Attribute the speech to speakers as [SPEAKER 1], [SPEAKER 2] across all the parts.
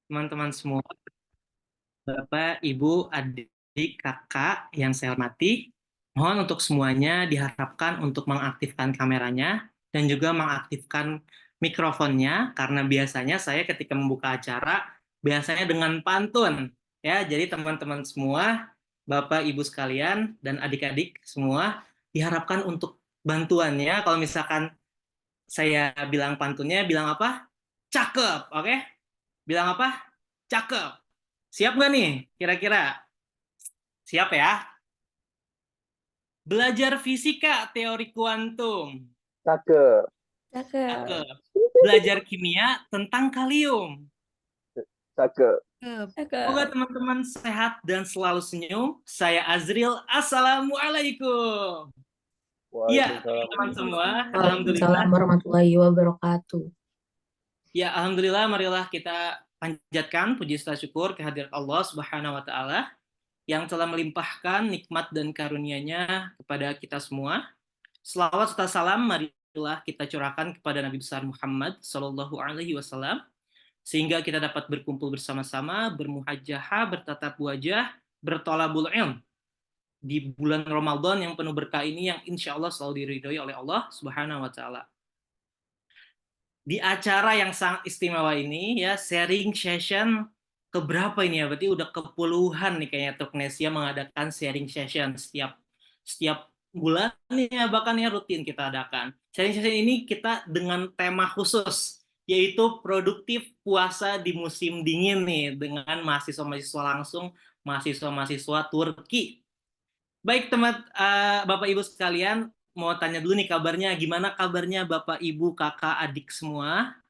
[SPEAKER 1] teman-teman semua, Bapak, Ibu, adik, kakak yang saya hormati. Mohon untuk semuanya diharapkan untuk mengaktifkan kameranya dan juga mengaktifkan mikrofonnya karena biasanya saya ketika membuka acara biasanya dengan pantun ya. Jadi teman-teman semua, Bapak, Ibu sekalian dan adik-adik semua diharapkan untuk bantuannya. Kalau misalkan saya bilang pantunnya bilang apa? Cakep, oke? Bilang apa? Cakep. Siap nggak nih? Kira-kira siap ya? Belajar fisika teori kuantum.
[SPEAKER 2] Cakep,
[SPEAKER 3] Cakep.
[SPEAKER 1] Cakep. Belajar kimia tentang kalium.
[SPEAKER 2] cakep.
[SPEAKER 1] Semoga
[SPEAKER 3] Cakep.
[SPEAKER 1] teman-teman sehat dan selalu senyum. Saya Azril. Assalamualaikum. Iya,
[SPEAKER 2] Waalaikumsalam.
[SPEAKER 1] teman-teman semua.
[SPEAKER 3] Waalaikumsalam
[SPEAKER 1] Alhamdulillah.
[SPEAKER 3] warahmatullahi wabarakatuh.
[SPEAKER 1] Ya, alhamdulillah. Marilah kita panjatkan puji serta syukur kehadirat Allah Subhanahu wa taala yang telah melimpahkan nikmat dan karunia-Nya kepada kita semua. Selawat serta salam marilah kita curahkan kepada Nabi besar Muhammad Sallallahu Alaihi Wasallam sehingga kita dapat berkumpul bersama-sama, bermuhajahah, bertatap wajah, bertolabul ilm di bulan Ramadan yang penuh berkah ini yang insya Allah selalu diridhoi oleh Allah Subhanahu Wa Taala. Di acara yang sangat istimewa ini ya, sharing session keberapa ini ya? Berarti udah kepuluhan nih kayaknya Turknesia mengadakan sharing session setiap setiap bulan ya, bahkan ya rutin kita adakan. Sharing session ini kita dengan tema khusus yaitu produktif puasa di musim dingin nih dengan mahasiswa-mahasiswa langsung, mahasiswa-mahasiswa Turki. Baik teman Bapak Ibu sekalian, mau tanya dulu nih kabarnya, gimana kabarnya Bapak Ibu, Kakak, adik semua?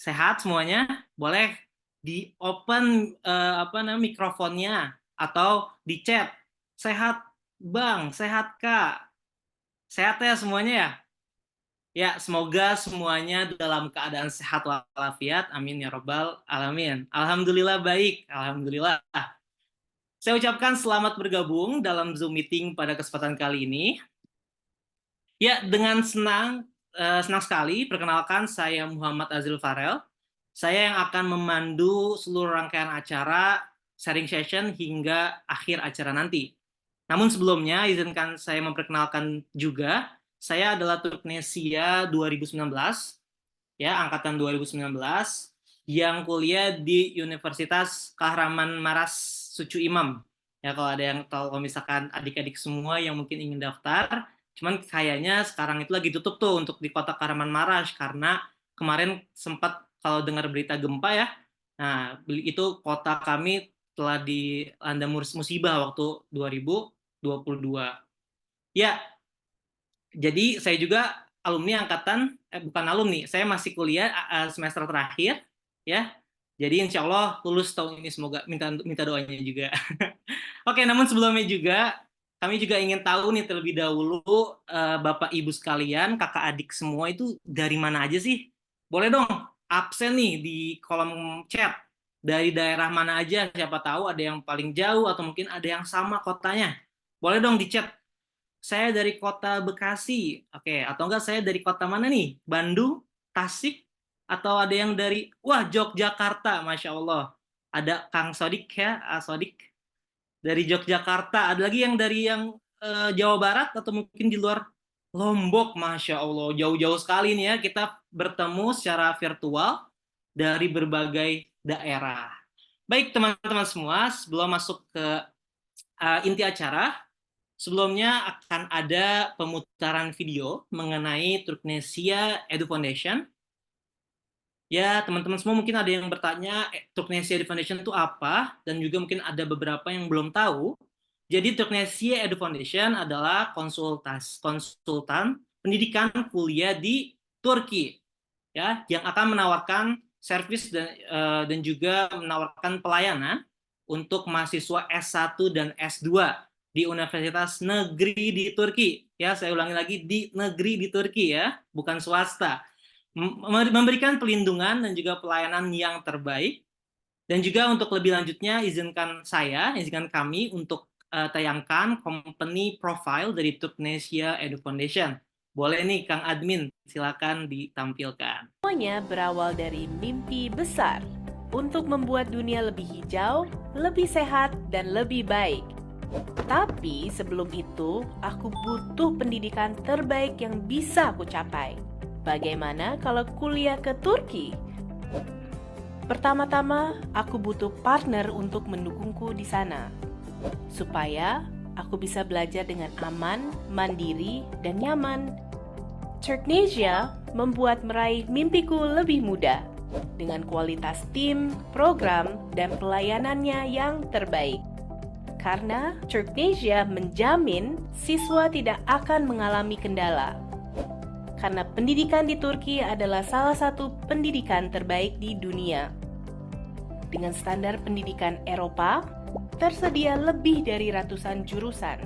[SPEAKER 1] Sehat semuanya? Boleh di open apa namanya mikrofonnya atau di chat. Sehat Bang, sehat Kak. Sehat ya semuanya ya? Ya, semoga semuanya dalam keadaan sehat walafiat. Amin ya robbal alamin. Alhamdulillah baik. Alhamdulillah. Saya ucapkan selamat bergabung dalam Zoom meeting pada kesempatan kali ini. Ya, dengan senang sekali perkenalkan saya Muhammad Azril Farel. Saya yang akan memandu seluruh rangkaian acara sharing session hingga akhir acara nanti. Namun sebelumnya izinkan saya memperkenalkan juga, saya adalah Turknesia 2019, ya angkatan 2019 yang kuliah di Universitas Kahramanmaras Sucu Imam. Ya kalau ada yang tahu, kalau misalkan adik-adik semua yang mungkin ingin daftar, cuman kayaknya sekarang itu lagi tutup tuh untuk di kota Kahramanmaras karena kemarin sempat kalau dengar berita gempa ya. Nah, itu kota kami telah dilanda musibah waktu 2022. Ya, jadi saya juga alumni angkatan bukan alumni, saya masih kuliah semester terakhir ya. Jadi insya Allah lulus tahun ini, semoga minta minta doanya juga. Oke, namun sebelumnya juga kami juga ingin tahu nih terlebih dahulu Bapak Ibu sekalian, kakak adik semua itu dari mana aja sih? Boleh dong absen nih di kolom chat. Dari daerah mana aja, siapa tahu ada yang paling jauh atau mungkin ada yang sama kotanya. Boleh dong di chat, saya dari kota Bekasi. Oke, atau enggak saya dari kota mana nih? Bandung, Tasik, atau ada yang dari, wah Yogyakarta, Masya Allah. Ada Kang Sodik ya, Sodik dari Yogyakarta. Ada lagi yang dari yang Jawa Barat atau mungkin di luar Lombok, Masya Allah. Jauh-jauh sekali nih ya, kita bertemu secara virtual dari berbagai daerah. Baik teman-teman semua, sebelum masuk ke inti acara, sebelumnya akan ada pemutaran video mengenai Turknesia Edu Foundation. Ya, teman-teman semua mungkin ada yang bertanya, Turknesia Edu Foundation itu apa? Dan juga mungkin ada beberapa yang belum tahu. Jadi Turknesia Edu Foundation adalah konsultan pendidikan kuliah di Turki, ya, yang akan menawarkan servis dan juga menawarkan pelayanan untuk mahasiswa S1 dan S2 di universitas negeri di Turki. Ya, saya ulangi lagi, di negeri di Turki ya, bukan swasta. Memberikan pelindungan dan juga pelayanan yang terbaik. Dan juga untuk lebih lanjutnya, izinkan kami untuk tayangkan company profile dari Turknesia Edu Foundation. Boleh nih, Kang Admin, silakan ditampilkan.
[SPEAKER 4] Semuanya berawal dari mimpi besar. untuk membuat dunia lebih hijau, lebih sehat, dan lebih baik. Tapi sebelum itu, aku butuh pendidikan terbaik yang bisa aku capai. Bagaimana kalau kuliah ke Turki? Pertama-tama, aku butuh partner untuk mendukungku di sana, supaya aku bisa belajar dengan aman, mandiri, dan nyaman. Turknesia membuat meraih mimpiku lebih mudah, dengan kualitas tim, program, dan pelayanannya yang terbaik. Karena Turknesia menjamin siswa tidak akan mengalami kendala. Karena pendidikan di Turki adalah salah satu pendidikan terbaik di dunia. Dengan standar pendidikan Eropa, tersedia lebih dari ratusan jurusan.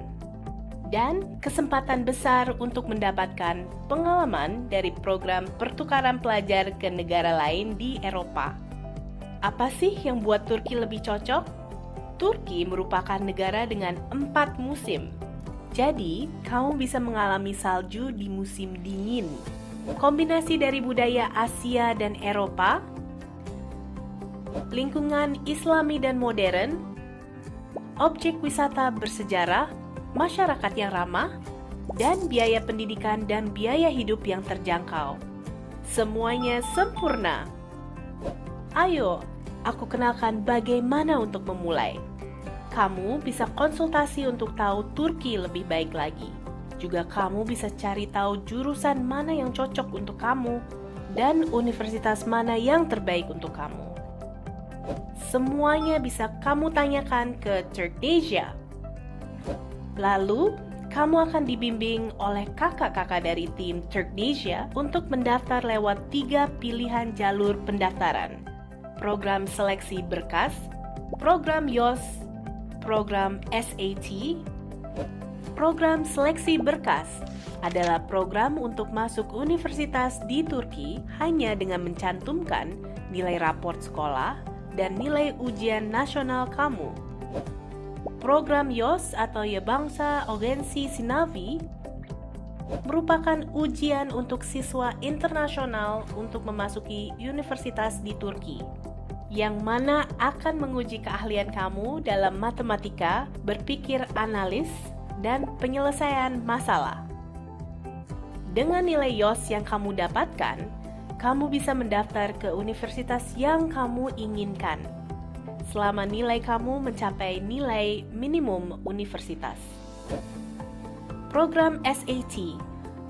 [SPEAKER 4] Dan kesempatan besar untuk mendapatkan pengalaman dari program pertukaran pelajar ke negara lain di Eropa. Apa sih yang buat Turki lebih cocok? Turki merupakan negara dengan 4 musim. Jadi, kamu bisa mengalami salju di musim dingin. Kombinasi dari budaya Asia dan Eropa, lingkungan Islami dan modern, objek wisata bersejarah, masyarakat yang ramah, dan biaya pendidikan dan biaya hidup yang terjangkau. Semuanya sempurna. Ayo, aku kenalkan bagaimana untuk memulai. Kamu bisa konsultasi untuk tahu Turki lebih baik lagi. Juga kamu bisa cari tahu jurusan mana yang cocok untuk kamu dan universitas mana yang terbaik untuk kamu. Semuanya bisa kamu tanyakan ke Turknesia. Lalu, kamu akan dibimbing oleh kakak-kakak dari tim Turknesia untuk mendaftar lewat 3 pilihan jalur pendaftaran. Program seleksi berkas, program YOS, program SAT. Program seleksi berkas adalah program untuk masuk universitas di Turki hanya dengan mencantumkan nilai raport sekolah dan nilai ujian nasional kamu. Program YOS atau Yabangsa Ogensi Sinavi merupakan ujian untuk siswa internasional untuk memasuki universitas di Turki, yang mana akan menguji keahlian kamu dalam matematika, berpikir analis, dan penyelesaian masalah. Dengan nilai YOS yang kamu dapatkan, kamu bisa mendaftar ke universitas yang kamu inginkan, selama nilai kamu mencapai nilai minimum universitas. Program SAT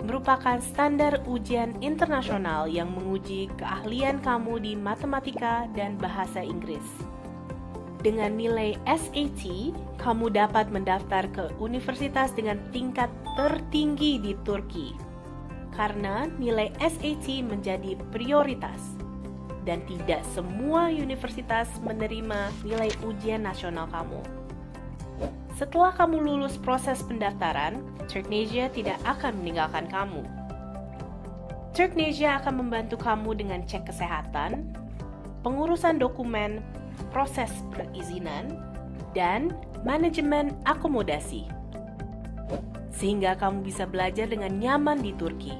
[SPEAKER 4] merupakan standar ujian internasional yang menguji keahlian kamu di matematika dan bahasa Inggris. Dengan nilai SAT, kamu dapat mendaftar ke universitas dengan tingkat tertinggi di Turki. Karena nilai SAT menjadi prioritas, dan tidak semua universitas menerima nilai ujian nasional kamu. Setelah kamu lulus proses pendaftaran, Turknesia tidak akan meninggalkan kamu. Turknesia akan membantu kamu dengan cek kesehatan, pengurusan dokumen, proses perizinan, dan manajemen akomodasi, sehingga kamu bisa belajar dengan nyaman di Turki.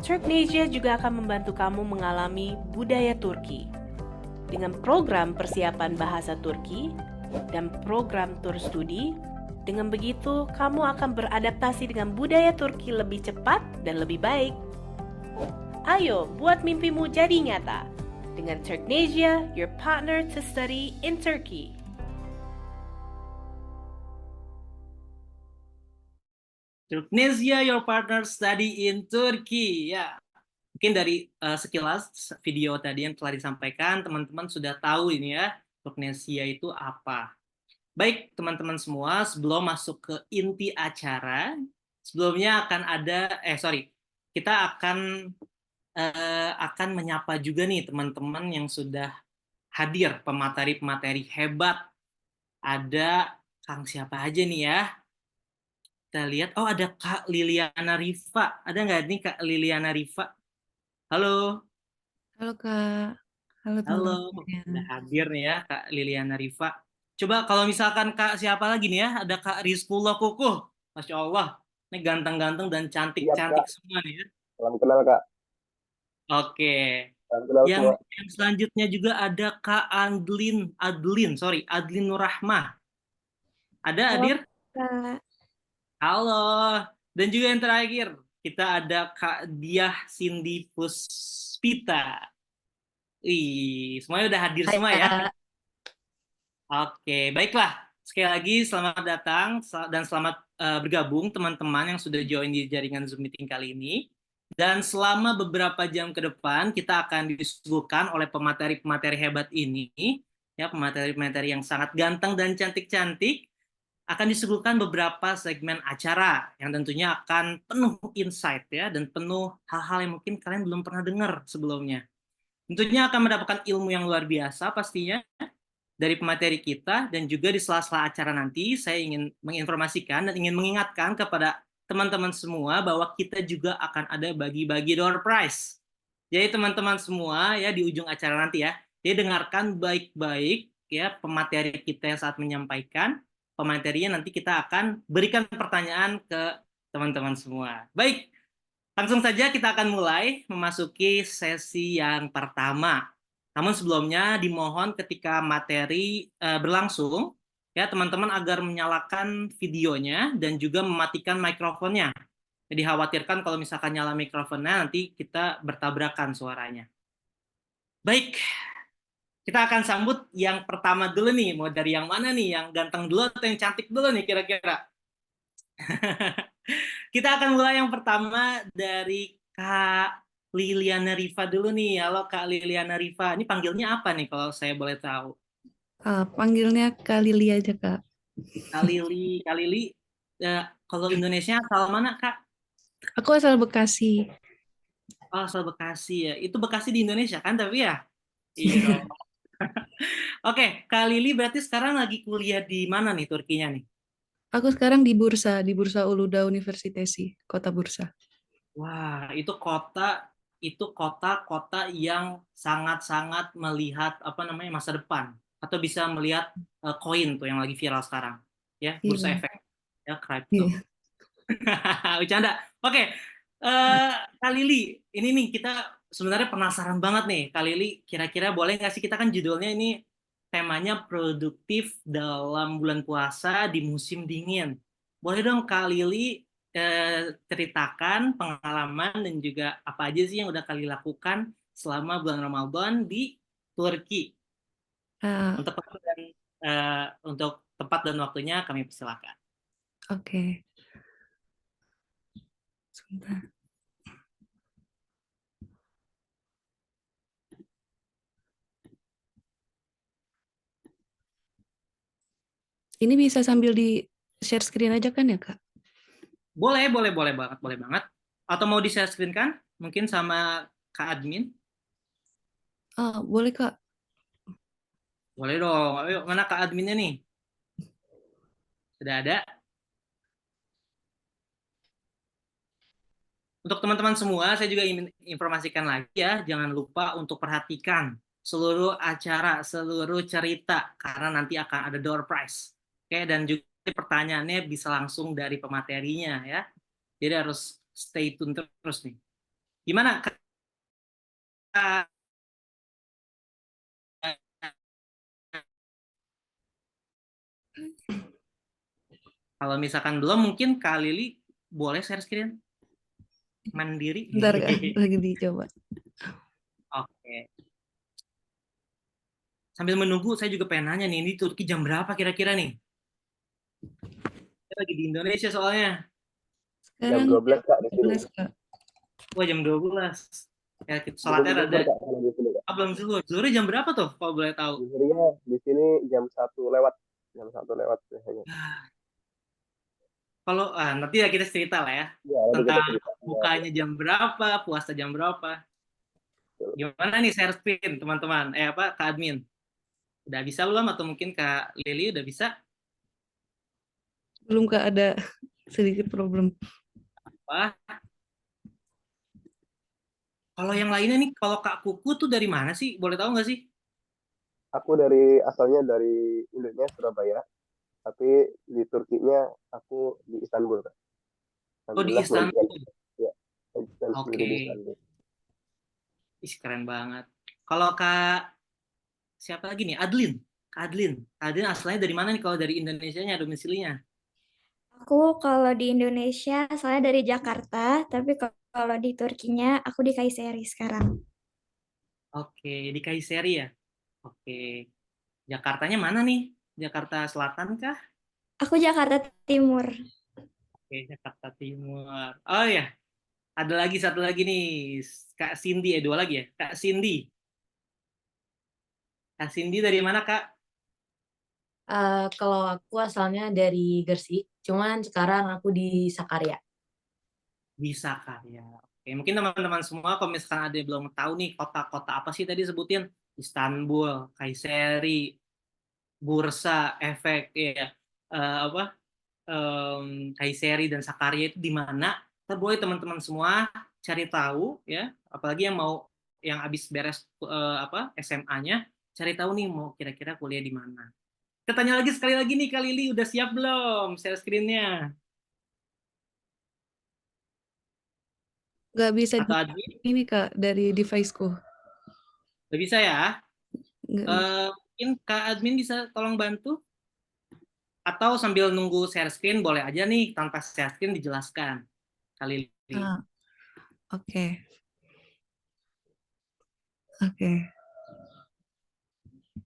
[SPEAKER 4] Turknesia juga akan membantu kamu mengalami budaya Turki dengan program persiapan bahasa Turki dan program tur studi. Dengan begitu, kamu akan beradaptasi dengan budaya Turki lebih cepat dan lebih baik. Ayo, buat mimpimu jadi nyata. Dengan Turknesia, your partner to study in Turkey.
[SPEAKER 1] Turknesia, your partner study in Turkey. Ya, mungkin dari sekilas video tadi yang telah disampaikan, teman-teman sudah tahu ini ya, Turknesia itu apa. Baik, teman-teman semua, sebelum masuk ke inti acara, sebelumnya kita akan menyapa juga nih teman-teman yang sudah hadir, pemateri-pemateri hebat. Ada Kang siapa aja nih ya? Kita lihat, oh ada Kak Liliana Rifa. Ada nggak nih Kak Liliana Rifa? Halo.
[SPEAKER 3] Halo Kak. Halo
[SPEAKER 1] Halo,
[SPEAKER 3] teman-teman.
[SPEAKER 1] udah hadir nih ya Kak Liliana Rifa. Coba kalau misalkan Kak siapa lagi nih ya? Ada Kak Rizkullah Kukuh. Masya Allah. Ini ganteng-ganteng dan
[SPEAKER 2] Siap,
[SPEAKER 1] cantik-cantik
[SPEAKER 2] Kak.
[SPEAKER 1] semua nih ya.
[SPEAKER 2] Salam kenal, Kak.
[SPEAKER 1] Oke.
[SPEAKER 2] Alhamdulillah
[SPEAKER 1] Yang,
[SPEAKER 2] semua.
[SPEAKER 1] yang selanjutnya juga ada Kak Adlin Nurrahmah. Ada
[SPEAKER 3] Halo,
[SPEAKER 1] hadir?
[SPEAKER 3] Kak.
[SPEAKER 1] Halo. Dan juga yang terakhir, kita ada Kak Diah Cindy Puspita. Semuanya udah hadir
[SPEAKER 3] Hai,
[SPEAKER 1] semua ya.
[SPEAKER 3] Kak.
[SPEAKER 1] Oke, baiklah. Sekali lagi selamat datang dan selamat bergabung teman-teman yang sudah join di jaringan Zoom meeting kali ini. Dan selama beberapa jam ke depan kita akan disuguhkan oleh pemateri-pemateri hebat ini, ya pemateri-pemateri yang sangat ganteng dan cantik-cantik, akan disuguhkan beberapa segmen acara yang tentunya akan penuh insight ya dan penuh hal-hal yang mungkin kalian belum pernah dengar sebelumnya. Tentunya akan mendapatkan ilmu yang luar biasa pastinya dari pemateri kita, dan juga di sela-sela acara nanti saya ingin menginformasikan dan ingin mengingatkan kepada teman-teman semua bahwa kita juga akan ada bagi-bagi door prize. Jadi teman-teman semua ya di ujung acara nanti ya, jadi dengarkan baik-baik ya pemateri kita yang saat menyampaikan. Pematerinya nanti kita akan berikan pertanyaan ke teman-teman semua. Baik, langsung saja kita akan mulai memasuki sesi yang pertama. Namun sebelumnya dimohon ketika materi berlangsung, ya teman-teman agar menyalakan videonya dan juga mematikan mikrofonnya. Jadi khawatirkan kalau misalkan nyala mikrofonnya nanti kita bertabrakan suaranya. Baik, kita akan sambut yang pertama dulu nih. Mau dari yang mana nih? Yang ganteng dulu atau yang cantik dulu nih kira-kira? Kita akan mulai yang pertama dari Kak Liliana Riva dulu nih. Halo Kak Liliana Riva. Ini panggilnya apa nih kalau saya boleh tahu?
[SPEAKER 3] Panggilnya Kak Lili aja, Kak.
[SPEAKER 1] Kak Lili, kalau Indonesia asal mana Kak?
[SPEAKER 3] Aku asal Bekasi.
[SPEAKER 1] Oh, asal Bekasi ya. Itu Bekasi di Indonesia kan tapi ya? Iya. Oke, Kak Lili berarti sekarang lagi kuliah di mana nih Turkinya nih?
[SPEAKER 3] Aku sekarang di Bursa Uluda Universitesi, Kota Bursa.
[SPEAKER 1] Wah, itu kota-kota yang sangat-sangat melihat apa namanya masa depan atau bisa melihat koin tuh yang lagi viral sekarang, ya bursa
[SPEAKER 3] Iya,
[SPEAKER 1] efek, ya crypto.
[SPEAKER 3] iya.
[SPEAKER 1] Bercanda. Oke, eh Kak Lili, ini nih kita sebenarnya penasaran banget nih, Kak Lili. Kira-kira boleh nggak sih kita kan judulnya ini temanya produktif dalam bulan puasa di musim dingin. Boleh dong Kak Lili ceritakan pengalaman dan juga apa aja sih yang udah kali lakukan selama bulan Ramadan di Turki.
[SPEAKER 3] Ah,
[SPEAKER 1] Untuk tempat dan waktunya kami persilakan.
[SPEAKER 3] oke. Sebentar. Ini bisa sambil di share screen aja kan ya, Kak?
[SPEAKER 1] Boleh banget, boleh banget. Atau mau di-share screen kan? Mungkin sama Kak Admin?
[SPEAKER 3] Boleh, Kak.
[SPEAKER 1] Boleh dong. Ayo, mana Kak Adminnya nih? Sudah ada? Untuk teman-teman semua, saya juga ingin informasikan lagi ya, jangan lupa untuk perhatikan seluruh acara, seluruh cerita, karena nanti akan ada door prize. Oke, dan juga pertanyaannya bisa langsung dari pematerinya ya. Jadi harus stay tune terus nih. Gimana Kak? Kalau misalkan belum, mungkin Kak Lili boleh share screen mandiri.
[SPEAKER 3] Bentar, Kak. Lagi dicoba.
[SPEAKER 1] Oke. Sambil menunggu, saya juga pengen nanya nih, ini Turki jam berapa kira-kira nih? Saya lagi di Indonesia soalnya.
[SPEAKER 2] Jam
[SPEAKER 3] Sekarang
[SPEAKER 2] 12 Kak di sini.
[SPEAKER 3] 12, Kak.
[SPEAKER 1] Wah, jam 12. Ya, kita
[SPEAKER 2] Belum
[SPEAKER 1] sholatnya ada.
[SPEAKER 2] zuhur Kak, kalau di sini Kak.
[SPEAKER 1] Belum zuhur. Zuhurnya jam berapa tuh, kalau boleh tahu?
[SPEAKER 2] Zuhurnya di sini jam 1 lewat. Jam 1 lewat biasanya.
[SPEAKER 1] Kalau nanti ya kita cerita lah ya.
[SPEAKER 2] Ya, nanti kita
[SPEAKER 1] Tentang
[SPEAKER 2] cerita.
[SPEAKER 1] bukanya jam berapa, puasa jam berapa. Gimana nih share screen, teman-teman? Kak Admin? Udah bisa belum? Atau mungkin Kak Lili udah bisa?
[SPEAKER 3] Belum, Kak, ada sedikit problem.
[SPEAKER 1] Wah, kalau yang lainnya nih, kalau Kak Kuku tuh dari mana sih? Boleh tahu nggak sih?
[SPEAKER 2] Aku asalnya dari Indonesia, Surabaya. Tapi di Turkinya aku di Istanbul Kak.
[SPEAKER 1] Oh, di
[SPEAKER 2] Alhamdulillah
[SPEAKER 1] Istanbul.
[SPEAKER 2] ya, lanjutkan sendiri di
[SPEAKER 1] Oke.
[SPEAKER 2] Istanbul.
[SPEAKER 1] Ih, keren banget. Kalau Kak, siapa lagi nih? Adlin. Kak Adlin. Kak Adlin asalnya dari mana nih kalau dari Indonesianya domisilinya?
[SPEAKER 5] Aku kalau di Indonesia, saya dari Jakarta, tapi kalau di Turkinya, aku di Kayseri sekarang.
[SPEAKER 1] Oke, di Kayseri ya? Oke. Jakartanya mana nih? Jakarta Selatan kah?
[SPEAKER 5] Aku Jakarta Timur.
[SPEAKER 1] Oke, Jakarta Timur. Oh ya, ada lagi satu lagi nih. Kak Cindy, dua lagi ya? Kak Cindy. Kak Cindy dari mana, Kak?
[SPEAKER 6] Kalau aku asalnya dari Gresik, cuman sekarang aku di Sakarya.
[SPEAKER 1] Bisa, Kak. Ya. Oke, mungkin teman-teman semua kalau misalkan ada yang belum tahu nih kota-kota apa sih tadi sebutin? Istanbul, Kayseri, Bursa, Efek, ya. Apa? Kayseri dan Sakarya itu di mana? Kita boleh teman-teman semua cari tahu ya, apalagi yang mau yang habis beres apa SMA-nya, cari tahu nih mau kira-kira kuliah di mana. Kita tanya lagi sekali lagi nih Kak Lili, udah siap belum share screen-nya?
[SPEAKER 3] Nggak bisa
[SPEAKER 1] Atau admin?
[SPEAKER 3] ini Kak dari deviceku.
[SPEAKER 1] Udah bisa ya?
[SPEAKER 3] Nggak bisa.
[SPEAKER 1] Mungkin Kak admin bisa tolong bantu? Atau sambil nunggu share screen boleh aja nih tanpa share screen dijelaskan Kak Lili.
[SPEAKER 3] Ah, oke. Oke.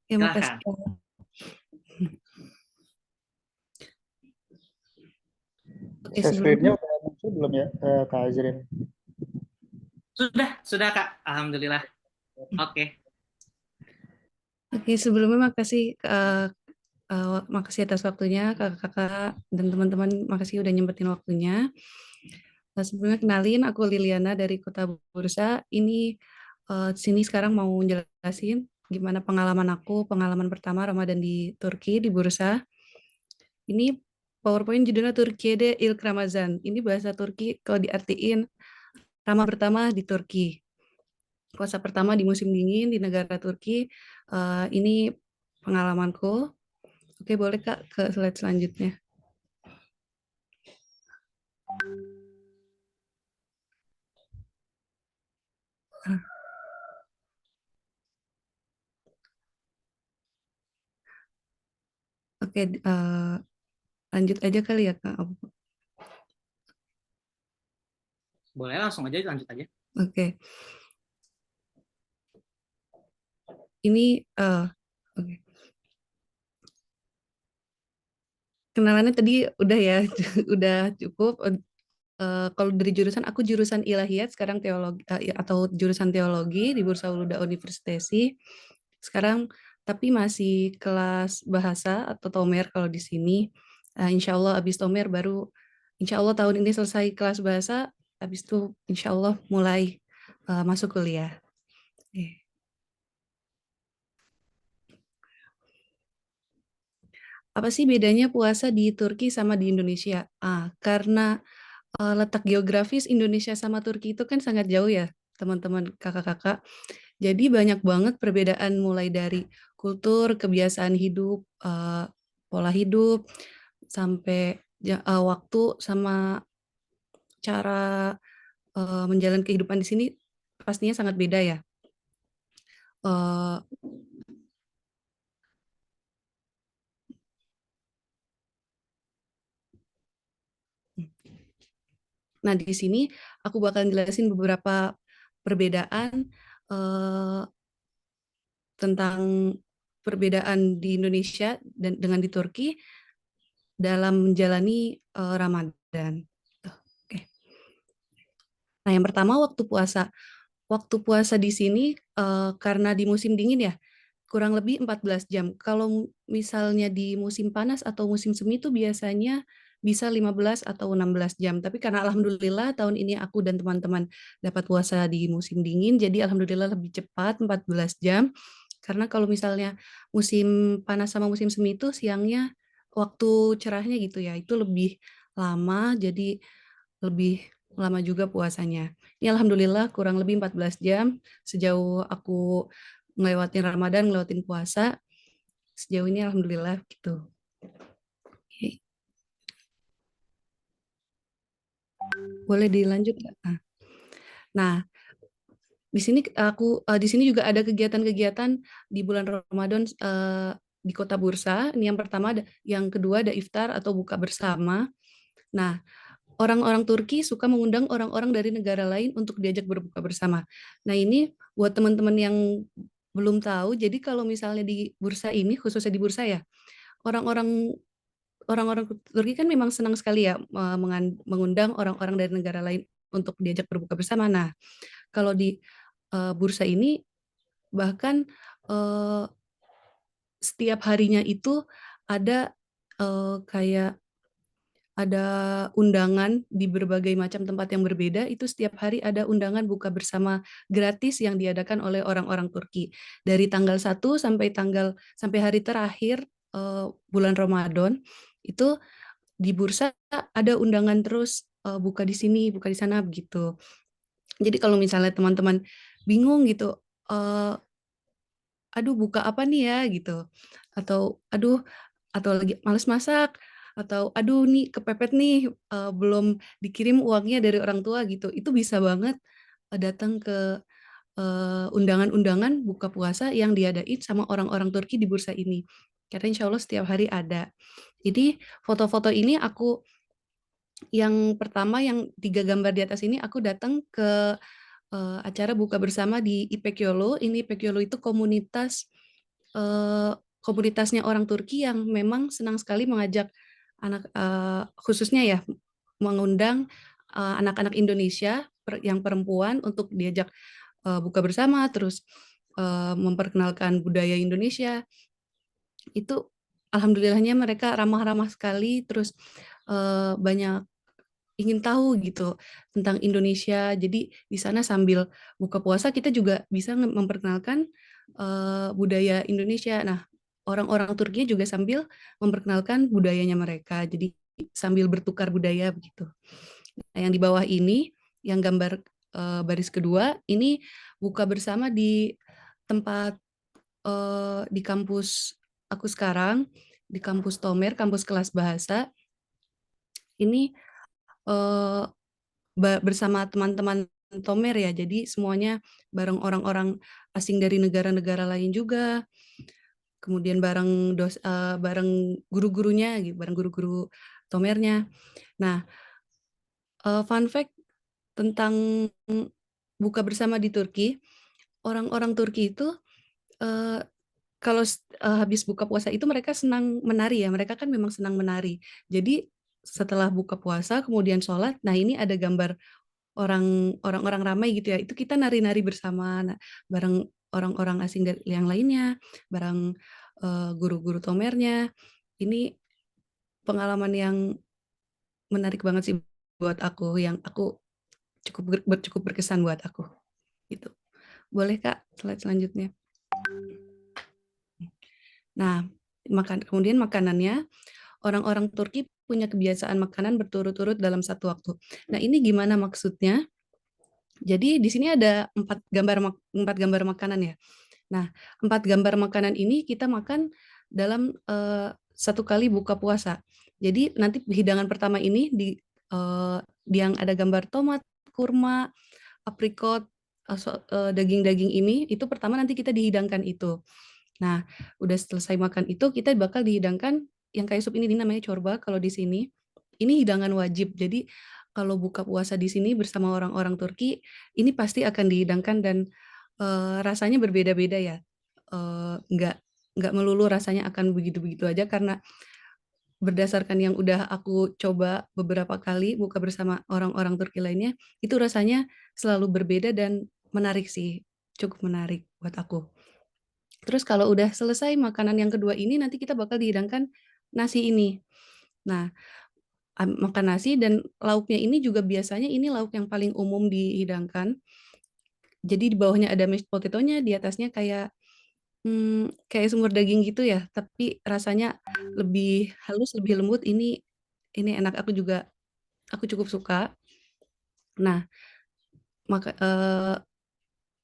[SPEAKER 3] Ya, makasih
[SPEAKER 1] Silahkan.
[SPEAKER 3] Kak. Oke,
[SPEAKER 7] Share
[SPEAKER 3] sebelumnya
[SPEAKER 7] screen-nya udah muncul belum ya, Kak Azrin?
[SPEAKER 1] Sudah Kak. Alhamdulillah. Oke.
[SPEAKER 3] sebelumnya makasih atas waktunya kakak-kakak dan teman-teman, makasih udah nyempetin waktunya. Sebelumnya kenalin, aku Liliana dari Kota Bursa. Ini sini sekarang mau jelasin gimana pengalaman pertama Ramadan di Turki, di Bursa. Ini PowerPoint judulnya Türkiye'de ilk Ramazan. Ini bahasa Turki kalau diartiin Ramadan pertama di Turki. Puasa pertama di musim dingin di negara Turki. Ini pengalamanku. Oke, boleh Kak ke slide selanjutnya. Oke, lanjut aja kali ya Kak.
[SPEAKER 1] Boleh langsung aja lanjut aja.
[SPEAKER 3] Oke. Ini oke. Kenalannya tadi udah ya, udah cukup. Kalau dari jurusan, aku jurusan ilahiyat, sekarang teologi atau jurusan teologi di Bursa Uluda Universitesi. Sekarang tapi masih kelas bahasa atau tomer kalau di sini. Insya Allah habis tomer baru, insya Allah tahun ini selesai kelas bahasa, habis itu insya Allah mulai masuk kuliah. Apa sih bedanya puasa di Turki sama di Indonesia? Karena letak geografis Indonesia sama Turki itu kan sangat jauh ya, teman-teman kakak-kakak. Jadi banyak banget perbedaan mulai dari kultur, kebiasaan hidup, pola hidup, sampai waktu sama cara menjalani kehidupan di sini pastinya sangat beda ya. Eh, Nah, di sini aku bakal jelasin beberapa perbedaan tentang perbedaan di Indonesia dan dengan di Turki dalam menjalani Ramadan. Oke. Nah, yang pertama waktu puasa. Waktu puasa di sini karena di musim dingin ya, kurang lebih 14 jam. Kalau misalnya di musim panas atau musim semi itu biasanya bisa 15 atau 16 jam. Tapi karena alhamdulillah tahun ini aku dan teman-teman dapat puasa di musim dingin, jadi alhamdulillah lebih cepat 14 jam. Karena kalau misalnya musim panas sama musim semi itu siangnya waktu cerahnya gitu ya, itu lebih lama, jadi lebih lama juga puasanya. Ini alhamdulillah kurang lebih 14 jam sejauh aku ngelewatin Ramadan, ngelewatin puasa. Sejauh ini alhamdulillah gitu. Oke. Boleh dilanjut nggak? Nah, di sini di sini juga ada kegiatan-kegiatan di bulan Ramadan di Kota Bursa. Ini yang pertama, yang kedua ada iftar atau buka bersama. Nah, orang-orang Turki suka mengundang orang-orang dari negara lain untuk diajak berbuka bersama. Nah, ini buat teman-teman yang belum tahu, jadi kalau misalnya di Bursa ini, khususnya di Bursa ya, orang-orang Turki kan memang senang sekali ya mengundang orang-orang dari negara lain untuk diajak berbuka bersama. Nah, kalau di Bursa ini bahkan setiap harinya itu ada kayak ada undangan di berbagai macam tempat yang berbeda, itu setiap hari ada undangan buka bersama gratis yang diadakan oleh orang-orang Turki. Dari tanggal 1 sampai hari terakhir bulan Ramadan, itu di bursa ada undangan terus buka di sini, buka di sana begitu. Jadi kalau misalnya teman-teman bingung gitu, aduh buka apa nih ya gitu, atau lagi males masak, atau aduh nih kepepet nih belum dikirim uangnya dari orang tua gitu, itu bisa banget datang ke undangan-undangan buka puasa yang diadain sama orang-orang Turki di bursa ini. Karena insya Allah setiap hari ada. Jadi foto-foto ini yang pertama yang 3 gambar di atas ini aku datang ke acara buka bersama di Ipekyolo. Ini Ipekyolo itu komunitasnya orang Turki yang memang senang sekali mengajak khususnya ya mengundang anak-anak Indonesia yang perempuan untuk diajak buka bersama, terus memperkenalkan budaya Indonesia. Itu alhamdulillahnya mereka ramah-ramah sekali, terus banyak ingin tahu gitu tentang Indonesia. Jadi di sana sambil buka puasa kita juga bisa memperkenalkan budaya Indonesia. Nah, orang-orang Turki juga sambil memperkenalkan budayanya mereka. Jadi sambil bertukar budaya begitu. Nah, yang di bawah ini, yang gambar baris kedua, ini buka bersama di tempat di kampus aku sekarang, di kampus Tomer, kampus kelas bahasa. Ini bersama teman-teman Tomer ya, jadi semuanya bareng orang-orang asing dari negara-negara lain juga, kemudian bareng guru-gurunya, bareng guru-guru Tomernya. Nah, fun fact tentang buka bersama di Turki, orang-orang Turki itu kalau habis buka puasa itu mereka senang menari ya, mereka kan memang senang menari. Jadi setelah buka puasa kemudian sholat, nah ini ada gambar orang-orang ramai gitu ya, itu kita nari-nari bersama bareng orang-orang asing yang lainnya, bareng guru-guru Tomernya. Ini pengalaman yang menarik banget sih buat aku, yang aku cukup berkesan buat aku. Gitu. Boleh Kak, slide selanjutnya. Nah, kemudian makanannya, orang-orang Turki punya kebiasaan makanan berturut-turut dalam satu waktu. Nah, ini gimana maksudnya? Jadi di sini ada 4 gambar makanan ya. Nah, 4 gambar makanan ini kita makan dalam satu kali buka puasa. Jadi nanti hidangan pertama ini yang ada gambar tomat, kurma, aprikot, daging-daging ini, itu pertama nanti kita dihidangkan itu. Nah, udah selesai makan itu, kita bakal dihidangkan yang kayak sup ini namanya corba kalau di sini. Ini hidangan wajib. Jadi kalau buka puasa di sini bersama orang-orang Turki, ini pasti akan dihidangkan dan rasanya berbeda-beda ya. Nggak melulu rasanya akan begitu-begitu aja, karena berdasarkan yang udah aku coba beberapa kali buka bersama orang-orang Turki lainnya, itu rasanya selalu berbeda dan menarik sih. Cukup menarik buat aku. Terus kalau udah selesai makanan yang kedua ini, nanti kita bakal dihidangkan nasi ini. Nah, makan nasi dan lauknya ini juga biasanya ini lauk yang paling umum dihidangkan. Jadi di bawahnya ada mashed potato-nya, di atasnya kayak sumber daging gitu ya, tapi rasanya lebih halus, lebih lembut. Ini enak, aku cukup suka. Nah,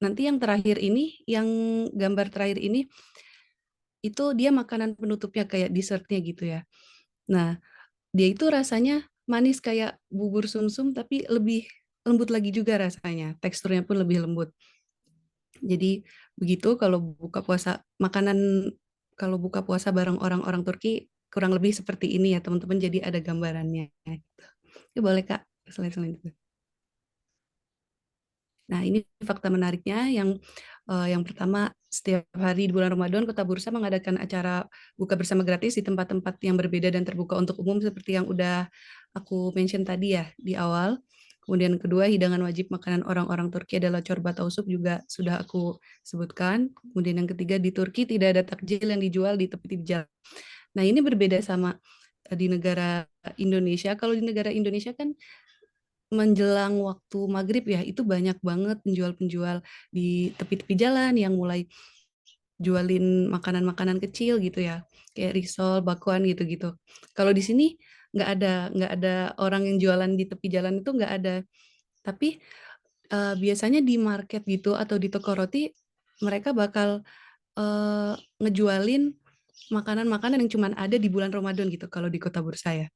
[SPEAKER 3] nanti yang terakhir ini, yang gambar terakhir ini, itu dia makanan penutupnya kayak dessertnya gitu ya. Nah, dia itu rasanya manis kayak bubur sumsum, tapi lebih lembut lagi juga rasanya. Teksturnya pun lebih lembut. Jadi begitu kalau buka puasa makanan kalau buka puasa bareng orang-orang Turki kurang lebih seperti ini ya teman-teman. Jadi ada gambarannya. Gitu. Ya boleh Kak, selain itu. Nah, ini fakta menariknya yang pertama, setiap hari di bulan Ramadan Kota Bursa mengadakan acara buka bersama gratis di tempat-tempat yang berbeda dan terbuka untuk umum seperti yang udah aku mention tadi ya di awal. Kemudian kedua, hidangan wajib makanan orang-orang Turki adalah corba tausuk juga sudah aku sebutkan. Kemudian yang ketiga, di Turki tidak ada takjil yang dijual di tepi jalan. Nah, ini berbeda sama di negara Indonesia. Kalau di negara Indonesia kan menjelang waktu maghrib ya, itu banyak banget penjual-penjual di tepi-tepi jalan yang mulai jualin makanan-makanan kecil gitu ya, kayak risol, bakwan gitu-gitu. Kalau di sini nggak ada orang yang jualan di tepi jalan itu nggak ada. Tapi biasanya di market gitu atau di toko roti mereka bakal ngejualin makanan-makanan yang cuman ada di bulan Ramadan gitu kalau di Kota Bursa ya.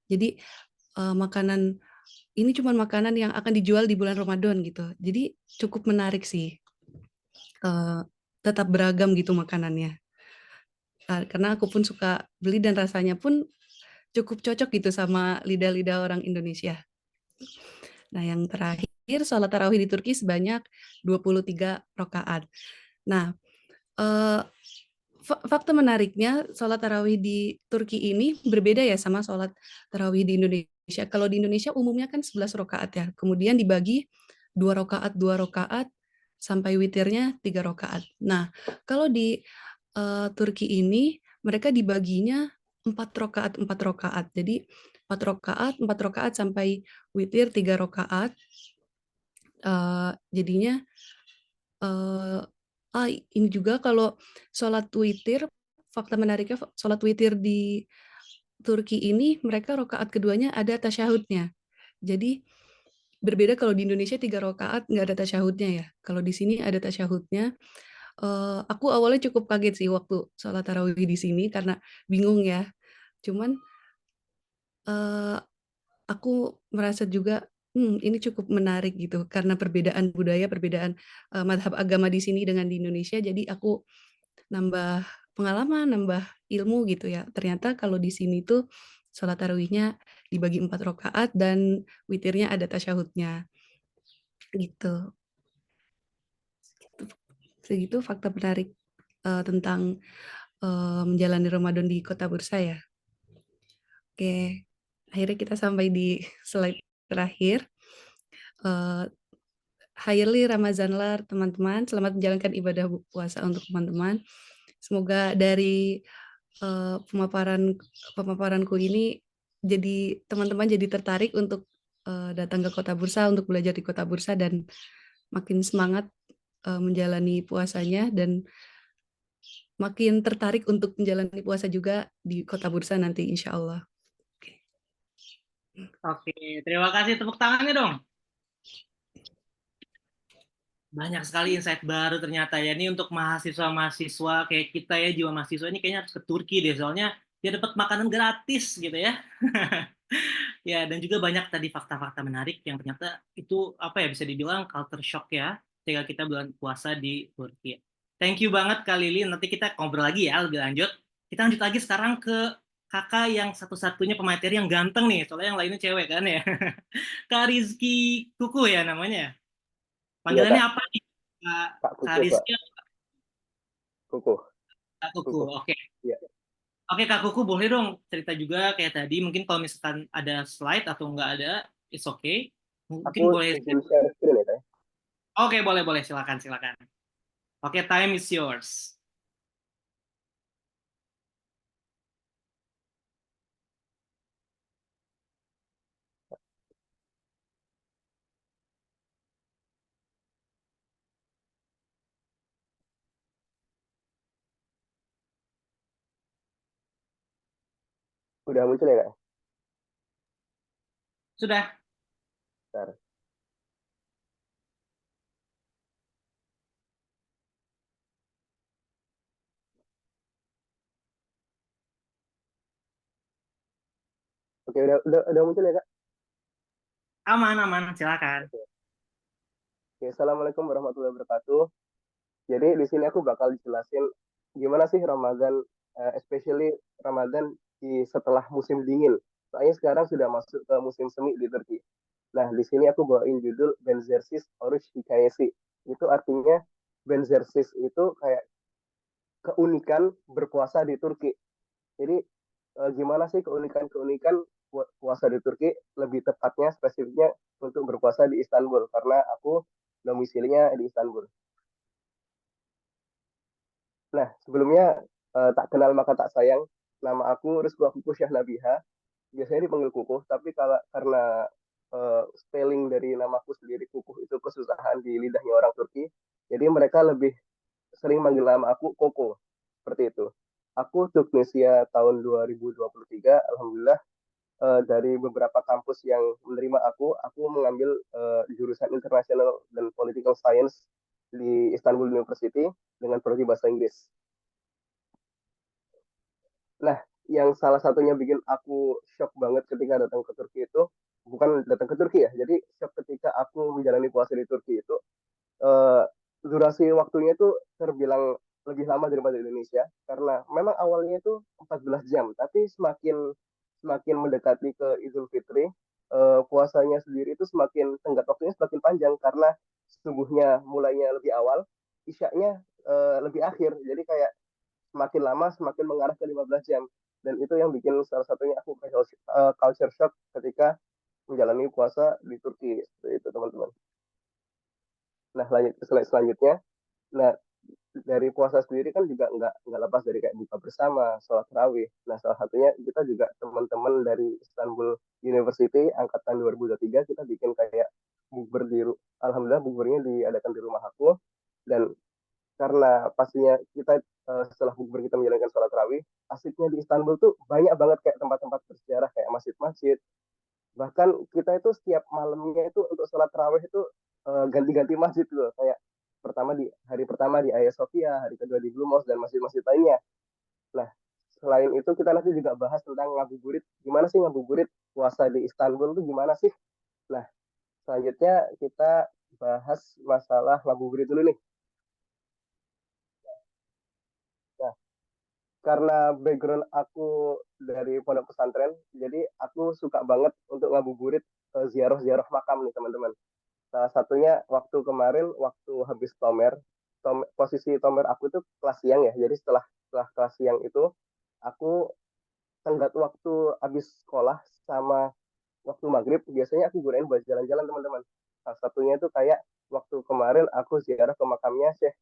[SPEAKER 3] Jadi makanan ini cuma makanan yang akan dijual di bulan Ramadan gitu. Jadi cukup menarik sih. Tetap beragam gitu makanannya. Karena aku pun suka beli dan rasanya pun cukup cocok gitu sama lidah-lidah orang Indonesia. Nah, yang terakhir sholat tarawih di Turki sebanyak 23 rakaat. Nah, fakta menariknya sholat tarawih di Turki ini berbeda ya sama sholat tarawih di Indonesia. Kalau di Indonesia umumnya kan 11 rakaat ya. Kemudian dibagi 2 rakaat sampai witirnya 3 rakaat. Nah, kalau di Turki ini mereka dibaginya 4 rakaat. Jadi 4 rakaat sampai witir 3 rakaat. Jadinya ini juga kalau sholat witir, fakta menariknya sholat witir di Turki ini mereka rakaat keduanya ada tasyahudnya. Jadi berbeda kalau di Indonesia 3 rakaat nggak ada tasyahudnya ya. Kalau di sini ada tasyahudnya. Aku awalnya cukup kaget sih waktu sholat tarawih di sini karena bingung ya. Cuman aku merasa juga ini cukup menarik gitu karena perbedaan budaya, perbedaan madhab agama di sini dengan di Indonesia. Jadi aku nambah pengalaman, nambah ilmu gitu ya. Ternyata kalau di sini tuh sholat tarawihnya dibagi 4 rakaat dan witirnya ada tasyahudnya. Gitu. Segitu fakta menarik tentang menjalani Ramadan di Kota Bursa ya. Oke, akhirnya kita sampai di slide terakhir. Hayırlı Ramazanlar teman-teman, selamat menjalankan ibadah puasa untuk teman-teman. Semoga dari pemaparanku ini jadi teman-teman jadi tertarik untuk datang ke Kota Bursa untuk belajar di Kota Bursa dan makin semangat menjalani puasanya dan makin tertarik untuk menjalani puasa juga di Kota Bursa nanti insya Allah.
[SPEAKER 1] Oke, terima kasih, tepuk tangannya dong. Banyak sekali insight baru ternyata ya. Ini untuk mahasiswa-mahasiswa kayak kita ya, jiwa mahasiswa ini kayaknya harus ke Turki deh. Soalnya dia dapat makanan gratis gitu ya. Ya, dan juga banyak tadi fakta-fakta menarik yang ternyata itu apa ya bisa dibilang culture shock ya ketika kita bulan puasa di Turki. Thank you banget Kak Lili. Nanti kita ngobrol lagi ya lebih lanjut. Kita lanjut lagi sekarang ke kakak yang satu-satunya pemateri yang ganteng nih. Soalnya yang lainnya cewek kan ya. Kak Rizky Kuku ya namanya.
[SPEAKER 2] Iya
[SPEAKER 1] Panggilannya
[SPEAKER 2] kak,
[SPEAKER 1] apa nih? Kak,
[SPEAKER 2] kak
[SPEAKER 1] Kak
[SPEAKER 2] Kuku kak,
[SPEAKER 1] Rizky
[SPEAKER 2] Kuku,
[SPEAKER 1] Kak Kuku.
[SPEAKER 2] Kuku.
[SPEAKER 1] Oke.
[SPEAKER 2] Iya.
[SPEAKER 1] Oke Kak Kuku boleh dong cerita juga kayak tadi. Mungkin kalau misalkan ada slide atau nggak ada, it's okay.
[SPEAKER 2] Aku
[SPEAKER 1] Mungkin boleh.
[SPEAKER 2] izin share screen ya kak.
[SPEAKER 1] Oke, boleh, boleh. Silakan, silakan. Oke, time is yours.
[SPEAKER 2] Udah muncul ya kak?
[SPEAKER 1] Sudah.
[SPEAKER 2] Bentar. Oke, udah muncul ya kak?
[SPEAKER 1] Aman, aman. Silakan.
[SPEAKER 2] Oke, Assalamualaikum warahmatullahi wabarakatuh. Jadi di sini aku bakal jelasin gimana sih Ramadan, especially Ramadan di setelah musim dingin. Soalnya sekarang sudah masuk ke musim semi di Turki. Nah, di sini aku bawain judul Benzersiz Oruç Hikayesi. Itu artinya Benzersiz itu kayak keunikan berpuasa di Turki. Jadi gimana sih keunikan-keunikan puasa di Turki? Lebih tepatnya spesifiknya untuk berpuasa di Istanbul karena aku domisilinya di Istanbul. Nah, sebelumnya tak kenal maka tak sayang. Nama aku Rizku Afiqus Syah Nabiha. Biasanya dipanggil Kukuh, tapi kalau karena spelling dari namaku sendiri Kukuh itu kesusahan di lidahnya orang Turki, jadi mereka lebih sering manggil nama aku Koko. Seperti itu. Aku Tunisia tahun 2023, alhamdulillah dari beberapa kampus yang menerima aku mengambil jurusan International dan Political Science di Istanbul University dengan prodi bahasa Inggris. Nah, yang salah satunya bikin aku shock banget ketika datang ke Turki itu, bukan datang ke Turki ya, jadi shock ketika aku menjalani puasa di Turki itu, eh, durasi waktunya itu terbilang lebih lama daripada di Indonesia, karena memang awalnya itu 14 jam, tapi semakin semakin mendekati ke Idul Fitri, puasanya sendiri itu semakin tenggat waktunya semakin panjang, karena subuhnya mulainya lebih awal, isyaknya lebih akhir, jadi kayak semakin lama semakin mengarah ke 15 jam. Dan itu yang bikin salah satunya aku culture shock ketika menjalani puasa di Turki. Seperti itu teman-teman. Nah selanjutnya, nah dari puasa sendiri kan juga nggak lepas dari kayak buka bersama, sholat tarawih. Nah salah satunya kita juga teman-teman dari Istanbul University angkatan 2023 kita bikin kayak bukber alhamdulillah bukbernya diadakan di rumah aku, dan karena pastinya kita setelah bukber kita menjalankan sholat tarawih, asiknya di Istanbul tuh banyak banget kayak tempat-tempat bersejarah kayak masjid-masjid. Bahkan kita itu setiap malamnya itu untuk sholat tarawih itu ganti-ganti masjid loh, kayak hari pertama di Hagia Sophia, hari kedua di Blue Mosque dan masjid-masjid lainnya. Nah, selain itu kita nanti juga bahas tentang ngabuburit. Gimana sih ngabuburit puasa di Istanbul tuh gimana sih? Nah, selanjutnya kita bahas masalah ngabuburit dulu nih. Nah, karena background aku dari pondok pesantren, jadi aku suka banget untuk ngabuburit ziarah-ziarah makam nih teman-teman. Salah satunya waktu kemarin, waktu habis tomer, posisi tomer aku itu kelas siang ya, jadi setelah kelas siang itu, aku tenggat waktu habis sekolah sama waktu maghrib, biasanya aku gunain buat jalan-jalan teman-teman. Salah satunya itu kayak waktu kemarin aku ziarah ke makamnya Syekh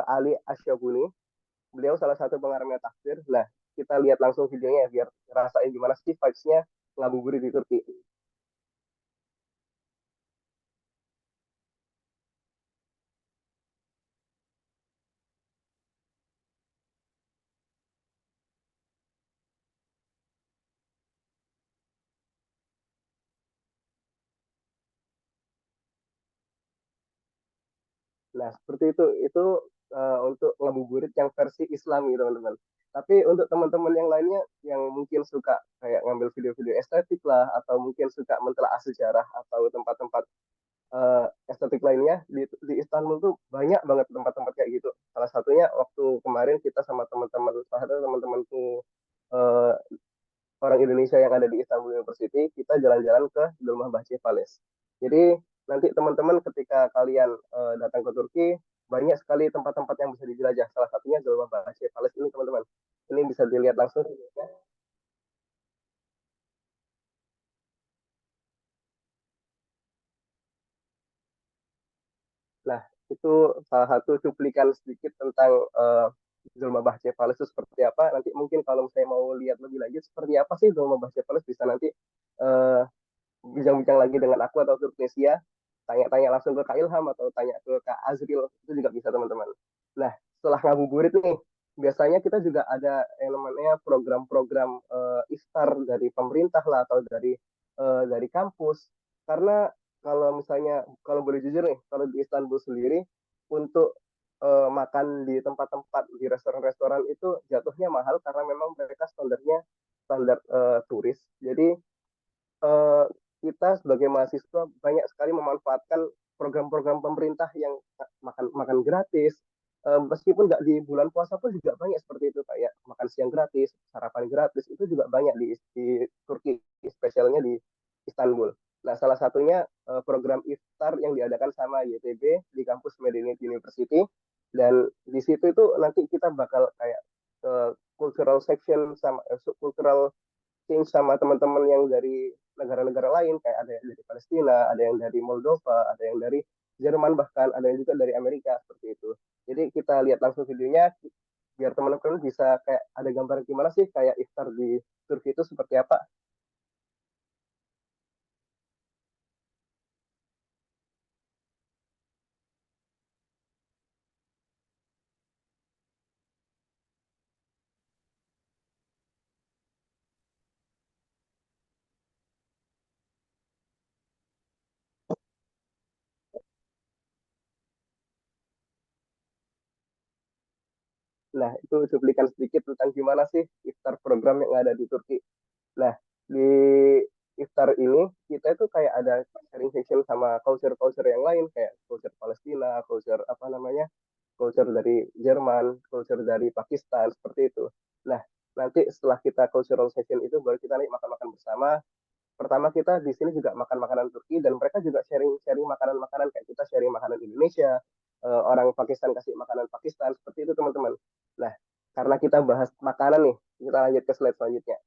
[SPEAKER 2] Ali Asyoguni. Beliau salah satu pengarangnya tafsir. Nah, kita lihat langsung videonya ya, biar rasain gimana sih vibes-nya ngabuburit di Turki. Nah, seperti itu. Itu untuk ngabuburit yang versi Islam gitu, teman-teman. Tapi untuk teman-teman yang lainnya yang mungkin suka kayak ngambil video-video estetik lah, atau mungkin suka mentelaah sejarah atau tempat-tempat estetik lainnya di Istanbul tuh banyak banget tempat-tempat kayak gitu. Salah satunya waktu kemarin kita sama teman-teman, salah satu teman-temanku eh, orang Indonesia yang ada di Istanbul University, kita jalan-jalan ke Dolmah Bahçe Palace. Jadi nanti teman-teman ketika kalian datang ke Turki, banyak sekali tempat-tempat yang bisa dijelajah. Salah satunya Dolmah Bahçe Palace ini teman-teman. Ini bisa dilihat langsung. Nah, itu salah satu cuplikan sedikit tentang Dolma Bahçe Palace itu seperti apa. Nanti mungkin kalau saya mau lihat lebih lanjut seperti apa sih Dolma Bahçe Palace, bisa nanti uh, bincang-bincang lagi dengan aku atau Turknesia, tanya-tanya langsung ke Kak Ilham atau tanya ke Kak Azril, itu juga bisa teman-teman. Nah, setelah ngabuburit nih, biasanya kita juga ada yang namanya program-program iftar dari pemerintah lah atau dari kampus. Karena kalau misalnya kalau boleh jujur nih, kalau di Istanbul sendiri untuk makan di tempat-tempat di restoran-restoran itu jatuhnya mahal karena memang mereka standarnya standar turis. Jadi eh, kita sebagai mahasiswa banyak sekali memanfaatkan program-program pemerintah yang makan makan gratis, Meskipun nggak di bulan puasa pun juga banyak seperti itu, kayak makan siang gratis, sarapan gratis, itu juga banyak di Turki, spesialnya di Istanbul. Nah, salah satunya program iftar yang diadakan sama YTB di kampus Medeniyet University, dan di situ itu nanti kita bakal kayak cultural section sama cultural exchange sama teman-teman yang dari negara-negara lain, kayak ada yang dari Palestina, ada yang dari Moldova, ada yang dari Jerman, bahkan ada yang juga dari Amerika seperti itu. Jadi kita lihat langsung videonya biar teman-teman bisa kayak ada gambaran gimana sih kayak iftar di Turki itu seperti apa. Nah, itu cuplikan sedikit tentang gimana sih iftar program yang ada di Turki. Nah, di iftar ini kita itu kayak ada sharing session sama culture-culture yang lain, kayak culture Palestina, culture apa namanya, culture dari Jerman, culture dari Pakistan, seperti itu. Nah, nanti setelah kita cultural session itu baru kita nih makan-makan bersama. Pertama kita di sini juga makan makanan Turki, dan mereka juga sharing-sharing makanan-makanan, kayak kita sharing makanan Indonesia, orang Pakistan kasih makanan Pakistan, seperti itu teman-teman. Nah, karena kita bahas makanan nih, kita lanjut ke slide selanjutnya.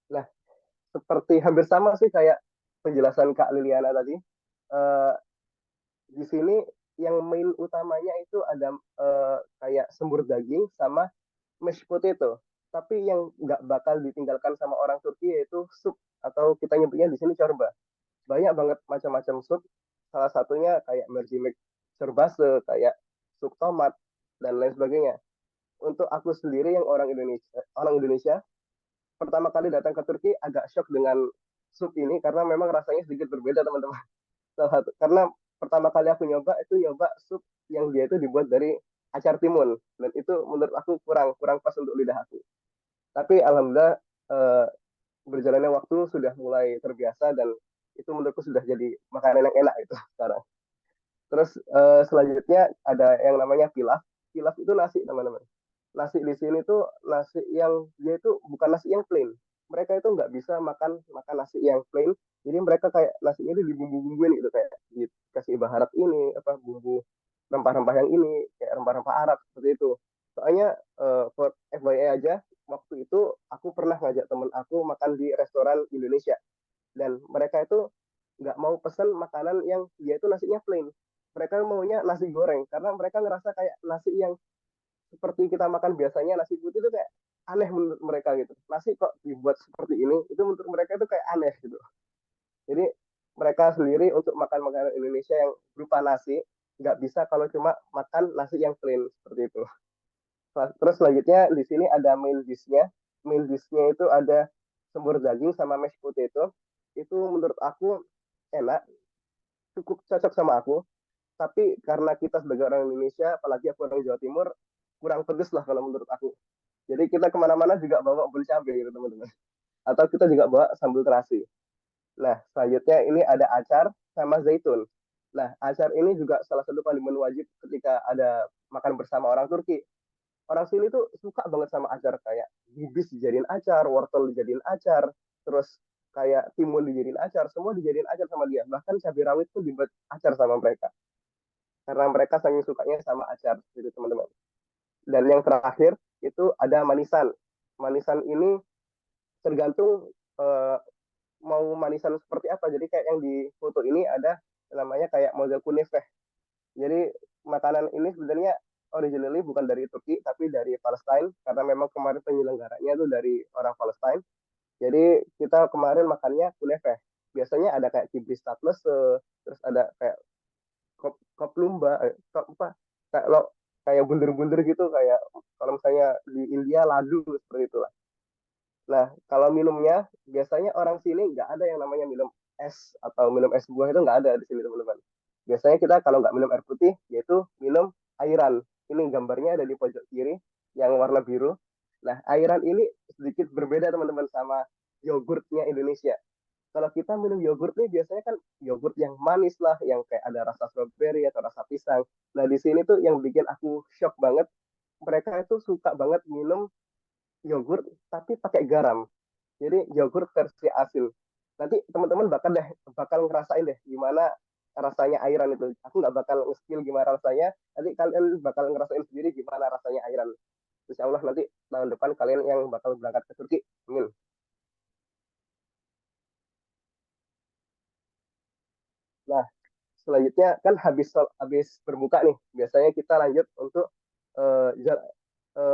[SPEAKER 2] Nah, seperti hampir sama sih kayak penjelasan Kak Liliana tadi. Eh, di sini yang main utamanya itu ada kayak sembur daging sama mashed potato. Tapi yang nggak bakal ditinggalkan sama orang Turki yaitu sup, atau kita nyebutnya di sini corba. Banyak banget macam-macam sup. Salah satunya kayak mercimek serbase, kayak sup tomat dan lain sebagainya. Untuk aku sendiri yang orang Indonesia pertama kali datang ke Turki agak shock dengan sup ini karena memang rasanya sedikit berbeda teman-teman. Salah satu karena pertama kali aku nyoba sup yang dia itu dibuat dari acar timun, dan itu menurut aku kurang kurang pas untuk lidah aku. Tapi alhamdulillah berjalannya waktu sudah mulai terbiasa, dan itu menurutku sudah jadi makanan yang enak itu sekarang. Terus selanjutnya ada yang namanya pilaf. Pilaf itu nasi teman-teman. Nasi di sini tuh nasi yang dia itu bukan nasi yang plain. Mereka itu nggak bisa makan makan nasi yang plain. Jadi mereka kayak nasinya itu dibumbu-bumbuin gitu, kayak dikasih baharat ini apa bumbu rempah-rempah yang ini kayak rempah-rempah Arab seperti itu. Soalnya for FYI aja, waktu itu aku pernah ngajak temen aku makan di restoran Indonesia, dan mereka itu nggak mau pesen makanan yang dia itu nasinya plain. Mereka maunya nasi goreng karena mereka ngerasa kayak nasi yang seperti kita makan biasanya nasi putih itu kayak aneh menurut mereka gitu. Nasi kok dibuat seperti ini, itu menurut mereka itu kayak aneh gitu. Jadi mereka sendiri untuk makan makanan Indonesia yang berupa nasi nggak bisa kalau cuma makan nasi yang plain seperti itu. Terus selanjutnya di sini ada main dish-nya. Main dish-nya itu ada sembur daging sama mashed potato. Itu menurut aku enak, cukup cocok sama aku. Tapi karena kita sebagai orang Indonesia, apalagi aku orang Jawa Timur, kurang pedes lah kalau menurut aku. Jadi kita kemana-mana juga bawa beli cabai gitu teman-teman. Atau kita juga bawa sambal terasi. Nah, selanjutnya ini ada acar sama zaitun. Nah, acar ini juga salah satu kondimen wajib ketika ada makan bersama orang Turki. Orang sini tuh suka banget sama acar, kayak bibis dijadiin acar, wortel dijadiin acar, terus kayak timun dijadiin acar, semua dijadiin acar sama dia. Bahkan cabai rawit pun dibuat acar sama mereka. Karena mereka saking sukanya sama acar, gitu teman-teman. Dan yang terakhir itu ada manisan. Manisan ini tergantung mau manisan seperti apa. Jadi kayak yang di foto ini ada namanya kayak model kunefeh. Jadi makanan ini sebenarnya originally bukan dari Turki tapi dari Palestina, karena memang kemarin penyelenggaranya itu dari orang Palestina. Jadi kita kemarin makannya kunefeh. Biasanya ada kayak kibis tatless, terus ada kayak koplumba, apa kayak lo kayak bunder-bunder gitu, kayak kalau misalnya di India ladu seperti itulah. Nah, kalau minumnya, biasanya orang sini nggak ada yang namanya minum es atau minum es buah, itu nggak ada di sini teman-teman. Biasanya kita kalau nggak minum air putih, yaitu minum airan. Ini gambarnya ada di pojok kiri, yang warna biru. Nah, airan ini sedikit berbeda teman-teman sama yogurtnya Indonesia. Kalau kita minum yogurt nih biasanya kan yogurt yang manis lah, yang kayak ada rasa strawberry atau rasa pisang. Nah di sini tuh yang bikin aku shock banget, mereka itu suka banget minum yogurt tapi pakai garam. Jadi yogurt versi asin. Nanti teman-teman bakal ngerasain deh gimana rasanya airan itu. Aku nggak bakal nge-spill gimana rasanya. Nanti kalian bakal ngerasain sendiri gimana rasanya airan. Insya Allah nanti tahun depan kalian yang bakal berangkat ke Turki. Amin. Nah, selanjutnya kan habis berbuka nih. Biasanya kita lanjut untuk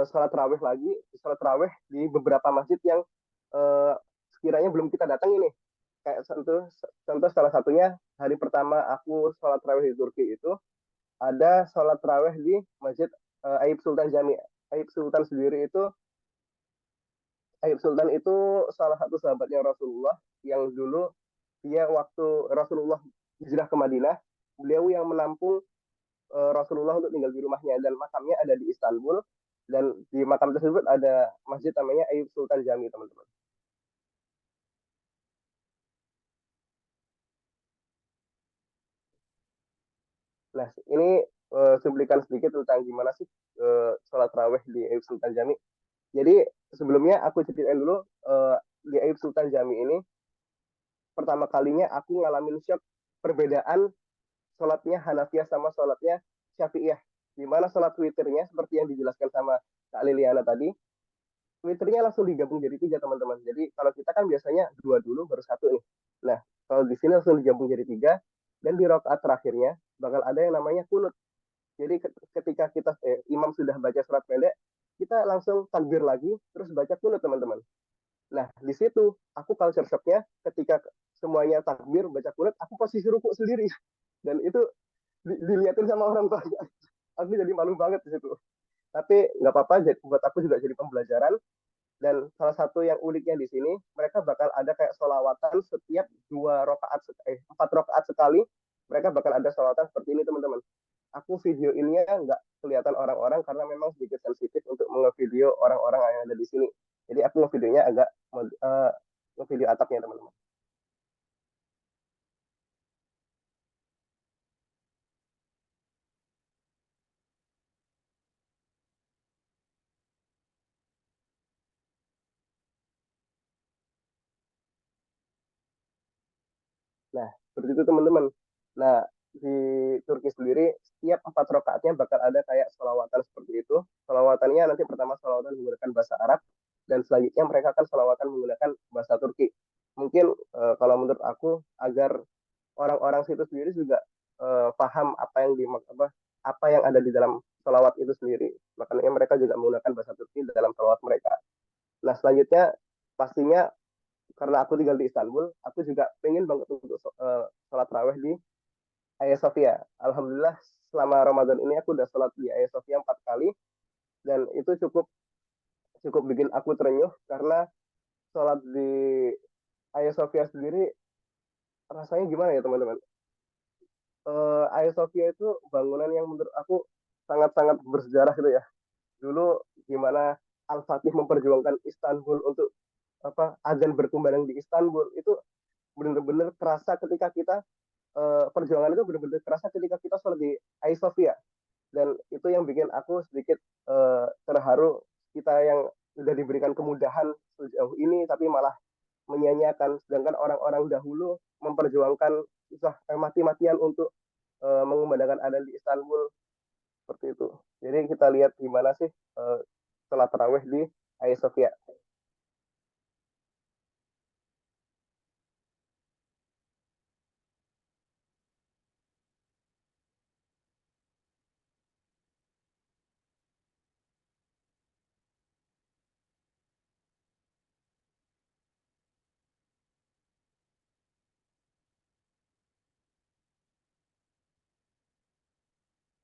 [SPEAKER 2] sholat raweh lagi. Sholat raweh di beberapa masjid yang eh, sekiranya belum kita datangi nih. Kayak contoh salah satunya hari pertama aku sholat raweh di Turki itu ada sholat raweh di Masjid Ayub Sultan Jami. Ayub Sultan sendiri itu Ayub Sultan itu salah satu sahabatnya Rasulullah yang dulu dia waktu Rasulullah hijrah ke Madinah, beliau yang menampung Rasulullah untuk tinggal di rumahnya dan makamnya ada di Istanbul dan di makam tersebut ada masjid namanya Ayub Sultan Jami, teman-teman. Nah, ini cuplikan sedikit tentang gimana sih sholat raweh di Ayub Sultan Jami. Jadi sebelumnya aku ceritain dulu di Ayub Sultan Jami ini pertama kalinya aku ngalamin shock perbedaan sholatnya Hanafiyah sama sholatnya Syafi'iyah. Di mana sholat witirnya seperti yang dijelaskan sama Kak Liliana tadi, witirnya langsung digabung jadi tiga, teman-teman. Jadi kalau kita kan biasanya dua dulu baru satu nih. Nah, kalau di sini langsung digabung jadi tiga dan di rakaat terakhirnya bakal ada yang namanya kunut. Jadi ketika kita imam sudah baca surat pendek, kita langsung takbir lagi terus baca kunut, teman-teman. Nah, di situ aku culture shocknya ketika semuanya takbir baca kunut, aku posisi ruku sendiri dan itu dilihatin sama orang banyak. Aku jadi malu banget di situ. Tapi nggak apa-apa, buat aku juga jadi pembelajaran. Dan salah satu yang uniknya di sini, mereka bakal ada kayak solawatan setiap 4 rakaat sekali. Mereka bakal ada solawatan seperti ini, teman-teman. Aku video ini nggak kelihatan orang-orang karena memang sedikit sensitif untuk ngevideo orang-orang yang ada di sini. Jadi aku ngevideonya agak ngevideo atapnya, teman-teman. Nah, seperti itu, teman-teman. Nah, di Turki sendiri, setiap 4 rakaatnya bakal ada kayak sholawatan seperti itu. Sholawatannya nanti pertama sholawatan menggunakan bahasa Arab, dan selanjutnya mereka akan sholawatan menggunakan bahasa Turki. Mungkin kalau menurut aku, agar orang-orang situ sendiri juga paham apa yang ada di dalam sholawat itu sendiri. Makanya mereka juga menggunakan bahasa Turki dalam sholawat mereka. Nah, selanjutnya pastinya karena aku tinggal di Istanbul, aku juga pengen banget untuk sholat raweh di Hagia Sophia. Alhamdulillah selama Ramadan ini aku udah sholat di Hagia Sophia 4 kali dan itu cukup cukup bikin aku terenyuh karena sholat di Hagia Sophia sendiri rasanya gimana ya, teman-teman? Hagia Sophia itu bangunan yang menurut aku sangat-sangat bersejarah gitu ya. Dulu gimana Al-Fatih memperjuangkan Istanbul untuk azan berkumandang di Istanbul itu benar-benar terasa ketika kita perjuangan itu benar-benar terasa ketika kita sholat di Hagia Sophia dan itu yang bikin aku sedikit terharu, kita yang sudah diberikan kemudahan sejauh ini tapi malah menyanyiakan sedangkan orang-orang dahulu memperjuangkan susah mati-matian untuk mengumandangkan adzan di Istanbul seperti itu. Jadi kita lihat gimana sih sholat tarawih di Hagia Sophia.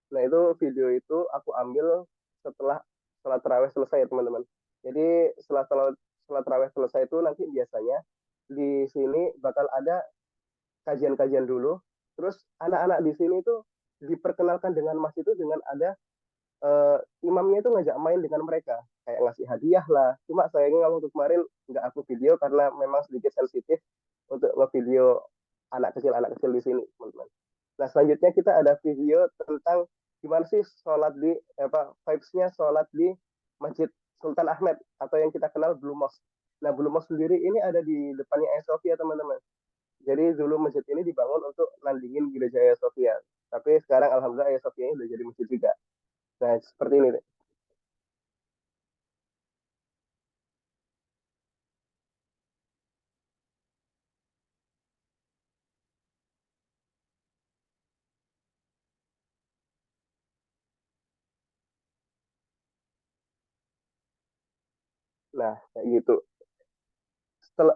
[SPEAKER 2] Nah itu video itu aku ambil setelah sholat tarawih selesai ya, teman-teman. Jadi setelah sholat tarawih selesai itu nanti biasanya di sini bakal ada kajian-kajian dulu. Terus anak-anak di sini tuh diperkenalkan dengan mas itu dengan ada imamnya itu ngajak main dengan mereka. Kayak ngasih hadiah lah. Cuma sayangnya kalau untuk kemarin nggak aku video karena memang sedikit sensitif. untuk ngevideo anak kecil di sini, teman-teman. Nah, selanjutnya kita ada video tentang gimana sih sholat di vibes-nya sholat di Masjid Sultan Ahmed atau yang kita kenal Blue Mosque. Nah, Blue Mosque sendiri ini ada di depannya Hagia Sophia, teman-teman. Jadi dulu masjid ini dibangun untuk nandingin gereja Hagia Sophia. Tapi sekarang alhamdulillah Hagia Sophia ini udah jadi masjid juga. Nah, seperti ini deh. Nah, kayak gitu.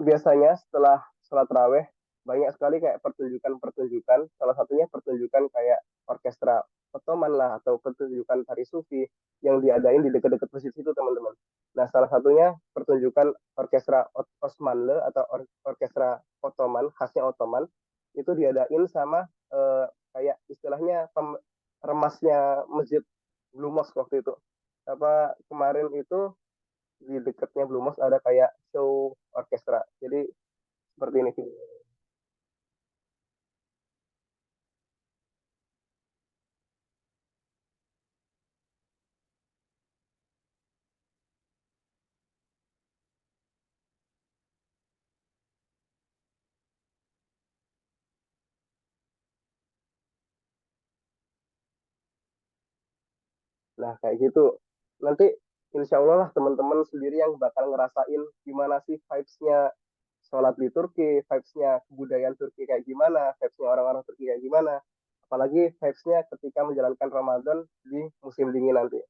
[SPEAKER 2] Biasanya setelah sholat raweh banyak sekali kayak pertunjukan-pertunjukan. Salah satunya pertunjukan kayak orkestra Ottoman lah atau pertunjukan tari sufi yang diadain di dekat-dekat masjid itu, teman-teman. Nah, salah satunya pertunjukan orkestra Osmanlı atau orkestra Ottoman khasnya Ottoman itu diadain sama kayak istilahnya remasnya masjid Blue Mosque waktu itu. Kemarin itu di dekatnya Blue Mosque ada kayak show orkestra. Jadi seperti ini sih. Nah, kayak gitu. Nanti insya Allah lah teman-teman sendiri yang bakal ngerasain gimana sih vibes-nya sholat di Turki, vibes-nya kebudayaan Turki kayak gimana, vibes-nya orang-orang Turki kayak gimana. Apalagi vibes-nya ketika menjalankan Ramadan di musim dingin nanti.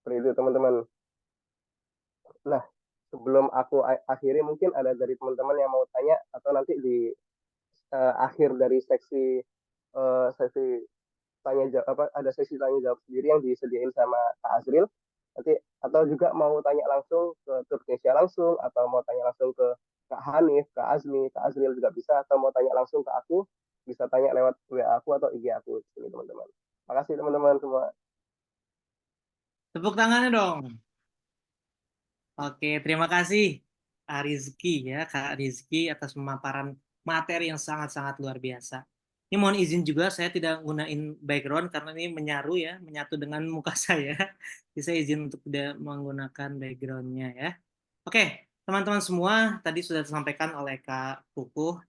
[SPEAKER 2] Seperti itu, teman-teman. Nah, sebelum aku akhiri, mungkin ada dari teman-teman yang mau tanya atau nanti di akhir dari sesi tanya jawab ada sesi tanya jawab sendiri yang disediain sama Kak Azril nanti, atau juga mau tanya langsung ke Turknesia langsung atau mau tanya langsung ke Kak Hanif, Kak Azmi, Kak Azril juga bisa, atau mau tanya langsung ke aku bisa tanya lewat WA aku atau IG aku ini, teman-teman. Makasih teman-teman semua.
[SPEAKER 1] Tepuk tangannya dong. Oke, terima kasih Kak Rizky ya, Kak Rizky atas pemaparan materi yang sangat-sangat luar biasa. Ini mohon izin juga saya tidak gunain background karena ini menyaru ya, menyatu dengan muka saya. Jadi saya izin untuk tidak menggunakan backgroundnya ya. Oke, teman-teman semua, tadi sudah disampaikan oleh Kak Kukuh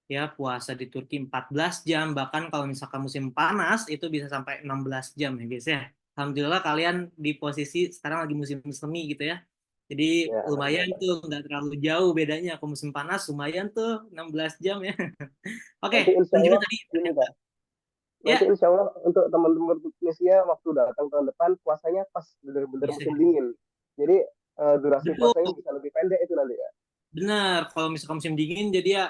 [SPEAKER 1] ya, puasa di Turki 14 jam, bahkan kalau misalkan musim panas itu bisa sampai 16 jam ya guys ya. Alhamdulillah kalian di posisi sekarang lagi musim semi gitu ya. Jadi
[SPEAKER 2] Ya,
[SPEAKER 1] lumayan tuh, nggak terlalu jauh bedanya. Ke musim panas lumayan tuh 16 jam ya. Oke,
[SPEAKER 2] nanti insya
[SPEAKER 1] dan juga
[SPEAKER 2] Allah
[SPEAKER 1] tadi
[SPEAKER 2] ini Kak, nanti
[SPEAKER 1] ya
[SPEAKER 2] insya Allah untuk teman-teman Indonesia waktu datang tahun depan puasanya pas bener-bener
[SPEAKER 1] bisa.
[SPEAKER 2] musim dingin, jadi durasi
[SPEAKER 1] Betul,
[SPEAKER 2] puasanya bisa lebih pendek itu nanti ya.
[SPEAKER 1] benar. Kalau misalkan musim dingin jadi ya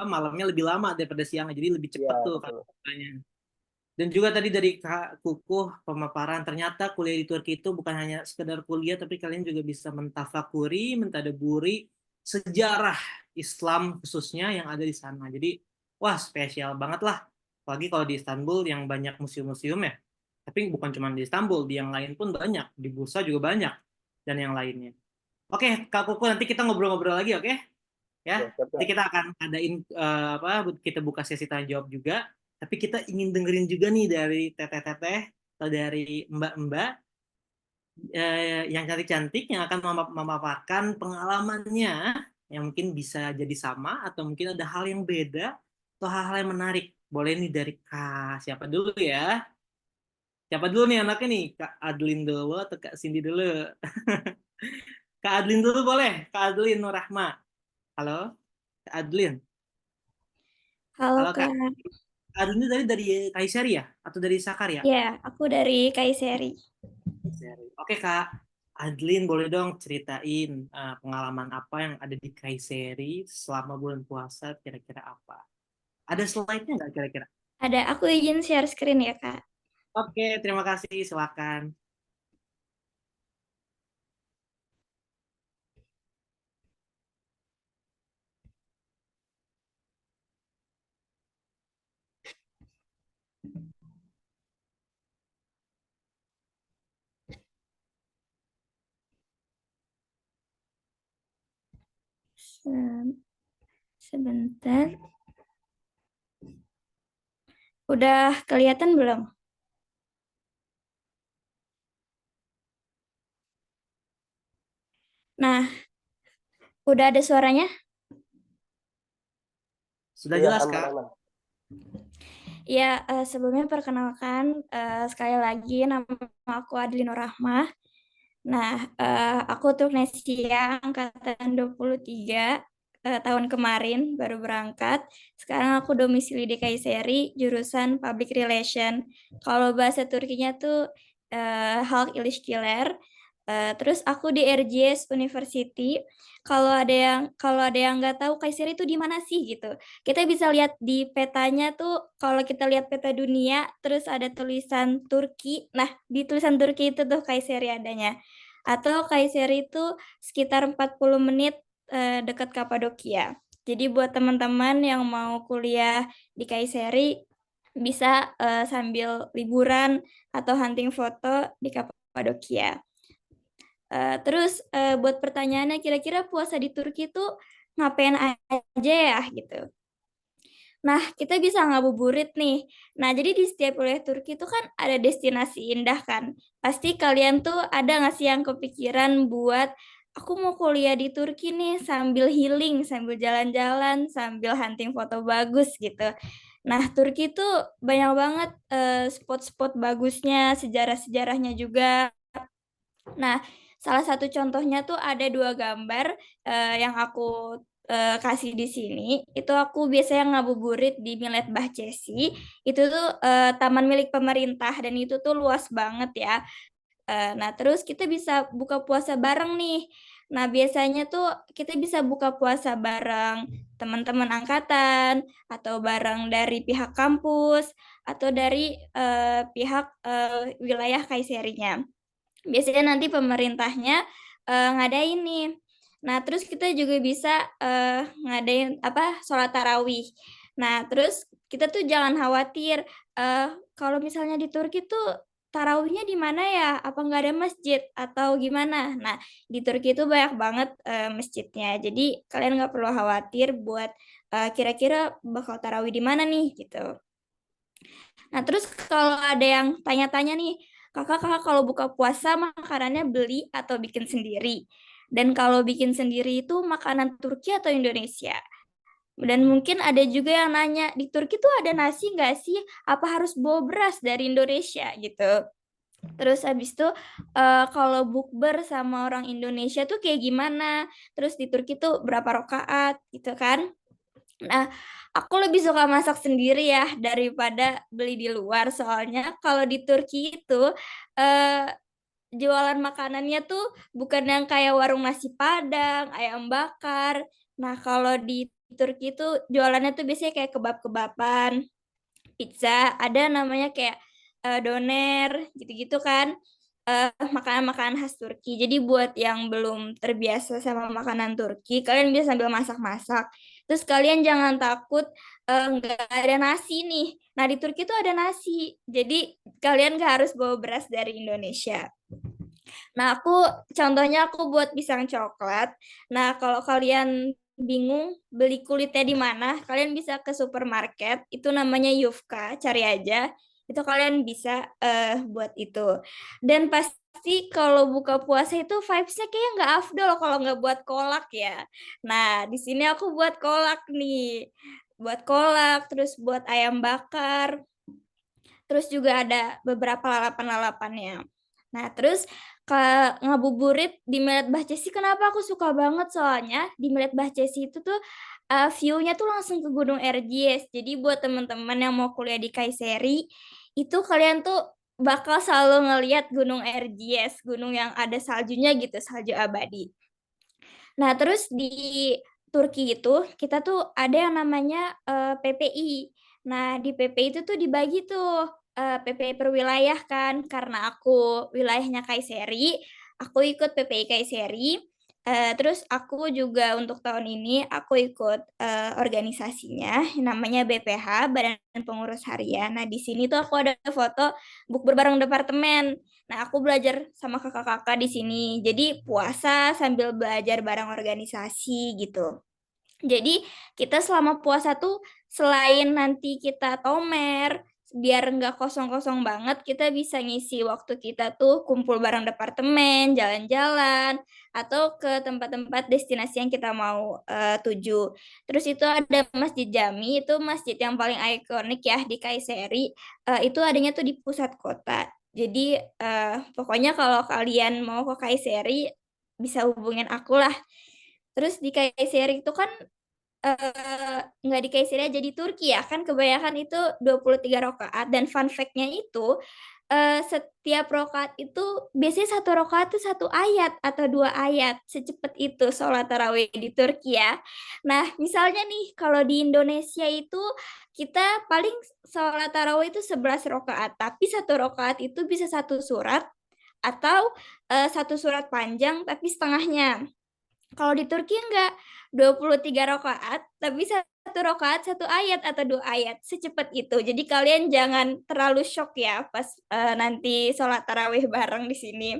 [SPEAKER 1] malamnya lebih lama daripada siangnya. Jadi lebih
[SPEAKER 2] Iya
[SPEAKER 1] cepat tuh
[SPEAKER 2] betul.
[SPEAKER 1] katanya. Dan juga tadi dari Kak Kukuh pemaparan, ternyata kuliah di Turki itu bukan hanya sekedar kuliah, tapi kalian juga bisa mentafakuri, mentadaburi sejarah Islam khususnya yang ada di sana. Jadi, wah spesial banget lah. Apalagi kalau di Istanbul yang banyak museum-museum ya. Tapi bukan cuma di Istanbul, di yang lain pun banyak. Di Bursa juga banyak. Dan yang lainnya. Oke, Kak Kukuh, nanti kita ngobrol-ngobrol lagi, oke?
[SPEAKER 2] Ya,
[SPEAKER 1] Ya,
[SPEAKER 2] siap,
[SPEAKER 1] nanti
[SPEAKER 2] siap.
[SPEAKER 1] kita akan adain kita buka sesi tanya jawab juga, tapi kita ingin dengerin juga nih dari teteh-teteh atau dari mbak-mbak yang cantik-cantik yang akan memaparkan pengalamannya yang mungkin bisa jadi sama atau mungkin ada hal yang beda atau hal-hal yang menarik. Boleh nih dari Kak siapa dulu ya? Siapa dulu nih anaknya nih? Kak Adlin dulu atau Kak Cindy dulu? Kak Adlin dulu boleh? Kak Adlin Nur Rahma. Halo, Kak Adlin.
[SPEAKER 5] Halo
[SPEAKER 1] Halo Kak.
[SPEAKER 5] Kak,
[SPEAKER 1] Adlin tadi dari Kaisari ya? Atau dari Sakarya?
[SPEAKER 5] ya aku dari Kayseri.
[SPEAKER 1] Kaisari. Oke Kak. Adlin boleh dong ceritain pengalaman apa yang ada di Kaiseri selama bulan puasa kira-kira apa? Ada slide-nya nggak kira-kira?
[SPEAKER 5] Ada, aku izin share screen ya Kak.
[SPEAKER 1] Oke, terima kasih. Silakan.
[SPEAKER 5] Sebentar. Udah kelihatan belum? Nah, udah ada suaranya?
[SPEAKER 1] Sudah
[SPEAKER 2] Iya,
[SPEAKER 1] jelas,
[SPEAKER 2] aman,
[SPEAKER 1] Kak.
[SPEAKER 2] aman.
[SPEAKER 5] Ya, sebelumnya perkenalkan sekali lagi nama aku Adli Nur Rahmah. Nah, aku Turnesia angkatan 23 tahun kemarin baru berangkat. Sekarang aku domisili di Kayseri, jurusan Public Relation. Kalau bahasa Turkinya tuh Halk İlişkiler. Terus aku di RJS University. Kalau ada yang nggak tahu Kayseri itu di mana sih gitu. Kita bisa lihat di petanya tuh, kalau kita lihat peta dunia, terus ada tulisan Turki. Nah, di tulisan Turki itu tuh Kayseri adanya. Atau Kayseri itu sekitar 40 menit dekat Kapadokia. Jadi buat teman-teman yang mau kuliah di Kayseri bisa sambil liburan atau hunting foto di Kapadokia. Terus buat pertanyaannya, kira-kira puasa di Turki itu ngapain aja ya gitu. Nah, kita bisa ngabuburit nih. Nah, jadi di setiap wilayah Turki itu kan ada destinasi indah kan. Pasti kalian tuh ada nggak sih yang kepikiran buat aku mau kuliah di Turki nih sambil healing, sambil jalan-jalan, sambil hunting foto bagus gitu. Nah, Turki tuh banyak banget spot-spot bagusnya, sejarah-sejarahnya juga. Nah, salah satu contohnya tuh ada 2 gambar yang aku kasih di sini. Itu aku biasanya ngabuburit di Millet Bahçesi. Itu tuh taman milik pemerintah dan itu tuh luas banget ya. Nah, terus kita bisa buka puasa bareng nih. Nah, biasanya tuh kita bisa buka puasa bareng teman-teman angkatan atau bareng dari pihak kampus atau dari pihak wilayah Kayserinya. Biasanya nanti pemerintahnya ngadain nih. Nah, terus kita juga bisa ngadain sholat tarawih. Nah, terus kita tuh jangan khawatir kalau misalnya di Turki tuh tarawihnya di mana ya? Apa nggak ada masjid atau gimana? Nah, di Turki itu banyak banget masjidnya. Jadi kalian nggak perlu khawatir buat kira-kira bakal tarawih di mana nih gitu. Nah, terus kalau ada yang tanya-tanya nih, kakak kalau buka puasa makanannya beli atau bikin sendiri? Dan kalau bikin sendiri itu makanan Turki atau Indonesia? Dan mungkin ada juga yang nanya, di Turki tuh ada nasi nggak sih? Apa harus bawa beras dari Indonesia gitu? Terus habis itu kalau bukber sama orang Indonesia tuh kayak gimana? Terus di Turki tuh berapa rakaat gitu kan? Nah, aku lebih suka masak sendiri ya daripada beli di luar. Soalnya kalau di Turki itu eh, jualan makanannya tuh bukan yang kayak warung nasi Padang, ayam bakar. Nah, kalau di Turki itu jualannya tuh biasanya kayak kebab-kebaban, pizza, ada namanya kayak doner, gitu-gitu kan. Makanan-makanan khas Turki. Jadi buat yang belum terbiasa sama makanan Turki, kalian bisa sambil masak-masak. Terus kalian jangan takut nggak ada nasi nih. Nah, di Turki tuh ada nasi. Jadi kalian nggak harus bawa beras dari Indonesia. Nah, contohnya aku buat pisang coklat. Nah, kalau kalian bingung beli kulitnya di mana, kalian bisa ke supermarket, itu namanya Yufka, cari aja. Itu kalian bisa buat itu. Dan pasti kalau buka puasa itu vibes-nya kayaknya nggak afdol kalau nggak buat kolak ya. Nah, di sini aku buat kolak nih. Buat kolak, terus buat ayam bakar, terus juga ada beberapa lalapan-lalapannya. Nah, terus ngabuburit di Millet Bahçesi kenapa aku suka banget, soalnya di Millet Bahçesi itu tuh view-nya tuh langsung ke Gunung Erciyes. Jadi buat teman-teman yang mau kuliah di Kayseri, itu kalian tuh bakal selalu ngelihat Gunung Erciyes, gunung yang ada saljunya gitu, salju abadi. Nah, terus di Turki itu kita tuh ada yang namanya PPI. Nah, di PPI itu tuh dibagi tuh PPI per wilayah kan. Karena aku wilayahnya Kayseri, aku ikut PPI Kayseri. Terus aku juga untuk tahun ini aku ikut organisasinya namanya BPH, Badan Pengurus Harian. Nah, di sini tuh aku ada foto bukber bareng departemen. Nah, aku belajar sama kakak-kakak di sini. Jadi puasa sambil belajar bareng organisasi gitu. Jadi kita selama puasa tuh selain nanti kita tomer, biar nggak kosong-kosong banget, kita bisa ngisi waktu kita tuh kumpul bareng departemen, jalan-jalan, atau ke tempat-tempat destinasi yang kita mau tuju. Terus itu ada Masjid Jami, itu masjid yang paling ikonik ya di Kayseri. Itu adanya tuh di pusat kota. Jadi pokoknya kalau kalian mau ke Kayseri, bisa hubungin aku lah. Terus di Kayseri itu kan nggak di Kayseri aja, di Turki ya kan kebanyakan itu 23 rakaat, dan fun fact-nya itu setiap rakaat itu biasanya satu rakaat itu satu ayat atau 2 ayat, secepat itu sholat tarawih di Turki ya. Nah misalnya nih kalau di Indonesia itu kita paling sholat tarawih itu 11 rakaat, tapi satu rakaat itu bisa satu surat atau satu surat panjang tapi setengahnya. Kalau di Turki enggak, 23 rakaat, tapi satu rakaat satu ayat atau 2 ayat, secepat itu. Jadi kalian jangan terlalu shock ya pas nanti sholat tarawih bareng di sini.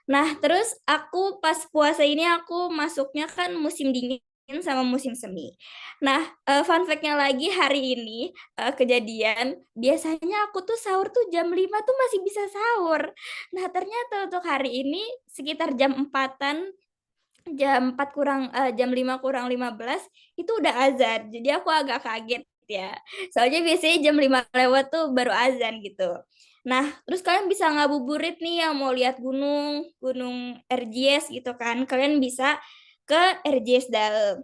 [SPEAKER 5] Nah, terus aku pas puasa ini aku masuknya kan musim dingin sama musim semi. Nah, fun fact-nya lagi hari ini kejadian, biasanya aku tuh sahur tuh jam 5 tuh masih bisa sahur. Nah, ternyata untuk hari ini sekitar jam 4-an, jam 5 kurang 15 itu udah azan. Jadi aku agak kaget ya. Soalnya biasanya jam 5 lewat tuh baru azan gitu. Nah, terus kalian bisa ngabuburit nih yang mau lihat gunung, Gunung RJS gitu kan. Kalian bisa ke RJS Daem.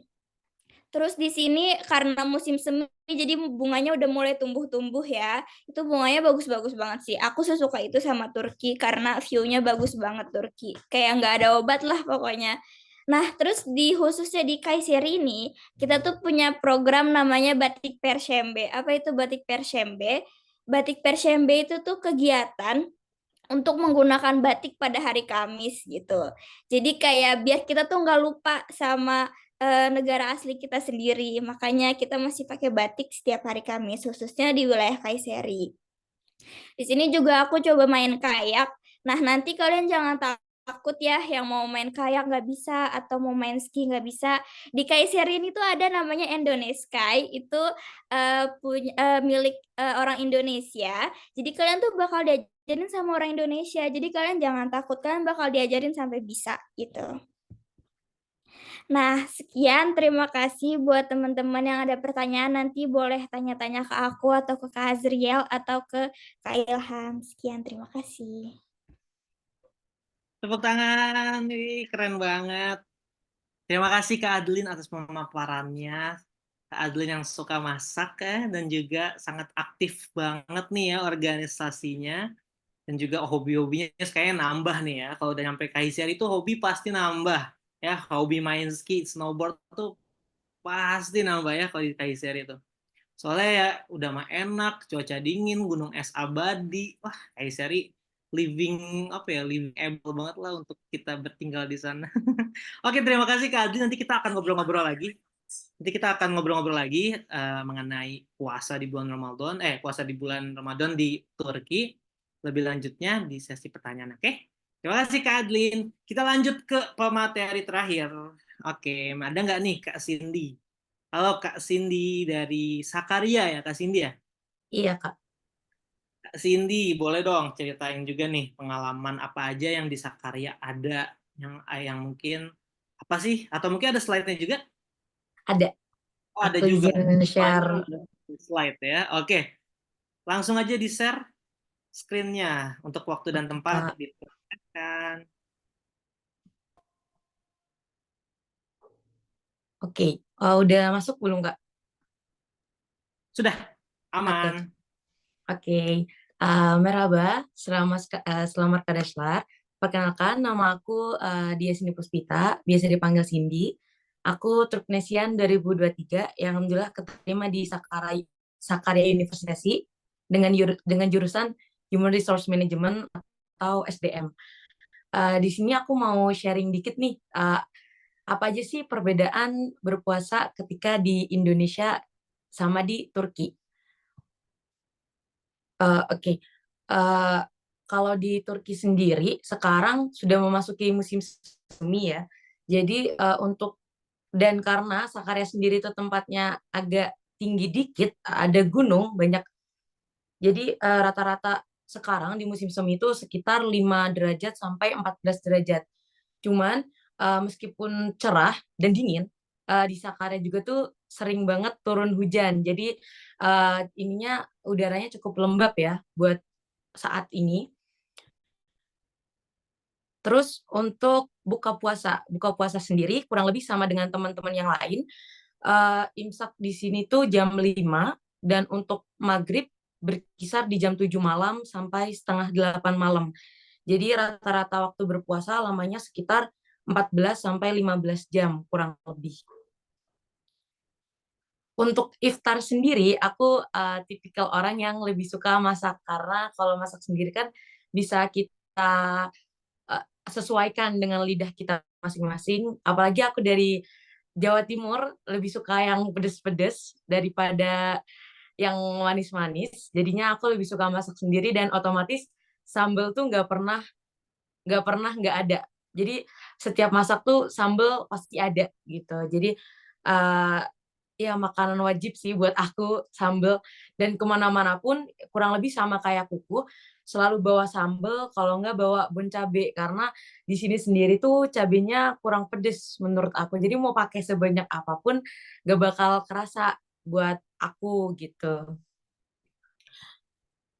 [SPEAKER 5] Terus di sini karena musim semi jadi bunganya udah mulai tumbuh-tumbuh ya. Itu bunganya bagus-bagus banget sih. Aku sesuka itu sama Turki karena view-nya bagus banget Turki. Kayak nggak ada obat lah pokoknya. Nah, terus di khususnya di Kayseri ini, kita tuh punya program namanya Batik Perşembe. Apa itu Batik Perşembe? Batik Perşembe itu tuh kegiatan untuk menggunakan batik pada hari Kamis gitu. Jadi kayak biar kita tuh nggak lupa sama negara asli kita sendiri. Makanya kita masih pakai batik setiap hari Kamis, khususnya di wilayah Kayseri. Di sini juga aku coba main kayak. Nah, nanti kalian jangan takut ya yang mau main kayak nggak bisa atau mau main ski nggak bisa. Di Kayseri ini tuh ada namanya Indonesky, itu milik orang Indonesia. Jadi kalian tuh bakal diajarin sama orang Indonesia. Jadi kalian jangan takut, kalian bakal diajarin sampai bisa gitu. Nah, sekian. Terima kasih buat teman-teman yang ada pertanyaan. Nanti boleh tanya-tanya ke aku atau ke Kak Azriel atau ke Kak Ilham. Sekian, terima kasih.
[SPEAKER 1] Tepuk tangan, wih, keren banget. Terima kasih Kak Adeline atas pemaparannya. Kak Adeline yang suka masak ya, dan juga sangat aktif banget nih ya organisasinya. Dan juga hobi-hobinya kayaknya nambah nih ya. Kalau udah nyampe Kayseri itu hobi pasti nambah. Ya, hobi main ski, snowboard tuh pasti nambah ya kalau di Kayseri itu. Soalnya ya udah mah enak, cuaca dingin, gunung es abadi. Wah, Kayseri living able banget lah untuk kita bertinggal di sana. Oke, terima kasih Kak Adli. Nanti kita akan ngobrol-ngobrol lagi. Nanti kita akan ngobrol-ngobrol lagi mengenai puasa di bulan Ramadan, puasa di bulan Ramadan di Turki. Lebih lanjutnya di sesi pertanyaan, oke? Terima kasih Kak Adlin. Kita lanjut ke pemateri terakhir. Oke, ada nggak nih Kak Cindy? Halo Kak Cindy dari Sakarya ya, Kak Cindy ya?
[SPEAKER 6] Iya, Kak.
[SPEAKER 1] Kak Cindy, boleh dong ceritain juga nih pengalaman apa aja yang di Sakarya ada yang mungkin apa sih? Atau mungkin ada slide-nya juga?
[SPEAKER 6] Ada.
[SPEAKER 1] Oh, ada
[SPEAKER 6] Aku
[SPEAKER 1] juga.
[SPEAKER 6] izin share.
[SPEAKER 1] Slide ya. Oke. Langsung aja di-share screen-nya untuk waktu dan tempat
[SPEAKER 6] Kak.
[SPEAKER 1] dipersilakan.
[SPEAKER 6] Oke. Udah masuk belum, Kak?
[SPEAKER 1] Sudah. Aman.
[SPEAKER 6] Oke. Merhaba, selamat Kak Deslar. Perkenalkan, nama aku Dia Cindy Puspita, biasa dipanggil Cindy. Aku Turknesian 2023 yang alhamdulillah keterima di Sakarya University dengan jurusan Human Resource Management atau SDM. Di sini aku mau sharing dikit nih, apa aja sih perbedaan berpuasa ketika di Indonesia sama di Turki. Oke. Kalau di Turki sendiri sekarang sudah memasuki musim semi ya. Jadi untuk Dan karena Sakarya sendiri itu tempatnya agak tinggi dikit, ada gunung banyak. Jadi rata-rata sekarang di musim semi itu sekitar 5 derajat sampai 14 derajat. Cuman meskipun cerah dan dingin, di Sakarya juga tuh sering banget turun hujan. Jadi ininya udaranya cukup lembab ya buat saat ini. Terus untuk buka puasa sendiri kurang lebih sama dengan teman-teman yang lain. Imsak di sini tuh jam 5 dan untuk maghrib berkisar di jam 7 malam sampai setengah 8 malam. Jadi rata-rata waktu berpuasa lamanya sekitar 14 sampai 15 jam kurang lebih. Untuk iftar sendiri, aku tipikal orang yang lebih suka masak karena kalau masak sendiri kan bisa kita sesuaikan dengan lidah kita masing-masing. Apalagi aku dari Jawa Timur lebih suka yang pedes-pedes daripada yang manis-manis. Jadinya aku lebih suka masak sendiri dan otomatis sambal tuh nggak pernah nggak ada. Jadi setiap masak tuh sambal pasti ada gitu. Jadi uh, ya makanan wajib sih buat aku sambal, dan kemana-mana pun kurang lebih sama kayak Kuku, selalu bawa sambal, kalau nggak bawa bon cabe karena di sini sendiri tuh cabenya kurang pedes menurut aku. Jadi mau pakai sebanyak apapun nggak bakal kerasa buat aku gitu.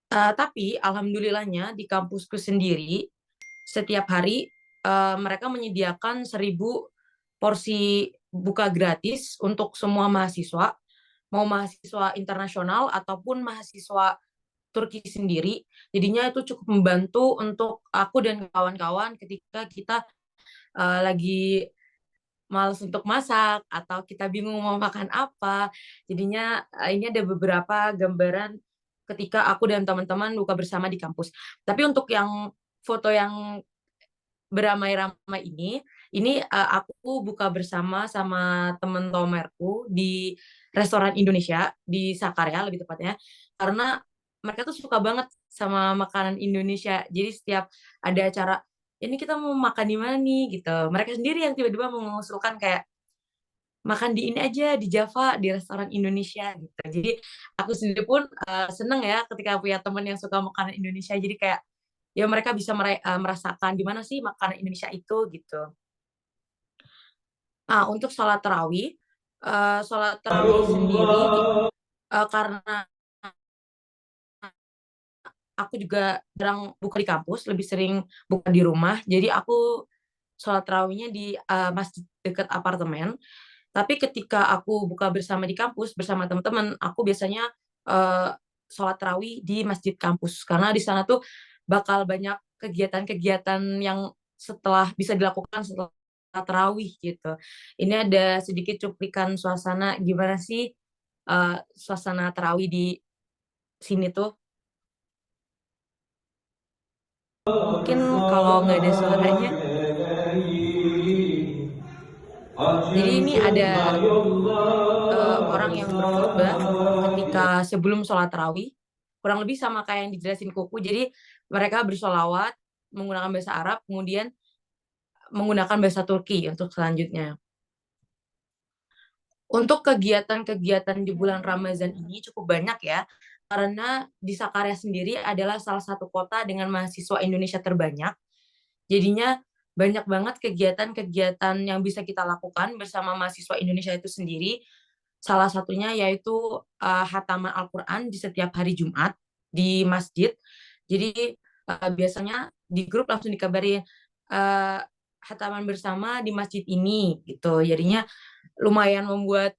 [SPEAKER 6] Tapi alhamdulillahnya di kampusku sendiri setiap hari mereka menyediakan 1.000 porsi buka gratis untuk semua mahasiswa, mau mahasiswa internasional ataupun mahasiswa Turki sendiri. Jadinya itu cukup membantu untuk aku dan kawan-kawan ketika kita lagi males untuk masak atau kita bingung mau makan apa. Jadinya ini ada beberapa gambaran ketika aku dan teman-teman buka bersama di kampus. Tapi untuk yang foto yang beramai-ramai ini aku buka bersama sama temen tomerku di restoran Indonesia di Sakarya lebih tepatnya, karena mereka tuh suka banget sama makanan Indonesia. Jadi setiap ada acara ini kita mau makan di mana nih gitu, mereka sendiri yang tiba-tiba mengusulkan kayak makan di ini aja di Java di restoran Indonesia gitu. Jadi aku sendiri pun seneng ya ketika punya teman yang suka makanan Indonesia. Jadi kayak ya mereka bisa merasakan gimana sih makanan Indonesia itu gitu. Untuk sholat tarawih sendiri karena aku juga jarang buka di kampus, lebih sering buka di rumah. Jadi aku sholat tarawihnya di masjid dekat apartemen. Tapi ketika aku buka bersama di kampus bersama teman-teman, aku biasanya sholat tarawih di masjid kampus karena di sana tuh bakal banyak kegiatan-kegiatan yang bisa dilakukan setelah tarawih gitu. Ini ada sedikit cuplikan suasana gimana sih suasana tarawih di sini tuh. Mungkin kalau nggak ada suaranya. Jadi ini ada orang yang berkhutbah ketika sebelum sholat tarawih, kurang lebih sama kayak yang dijelasin Kuku. Jadi mereka bersolawat menggunakan bahasa Arab, kemudian menggunakan bahasa Turki untuk selanjutnya. Untuk kegiatan-kegiatan di bulan Ramadan ini cukup banyak ya, karena di Sakarya sendiri adalah salah satu kota dengan mahasiswa Indonesia terbanyak. Jadinya banyak banget kegiatan-kegiatan yang bisa kita lakukan bersama mahasiswa Indonesia itu sendiri. Salah satunya yaitu hataman Al-Quran di setiap hari Jumat di masjid. Jadi biasanya di grup langsung dikabarin hataman bersama di masjid ini gitu. Jadinya lumayan membuat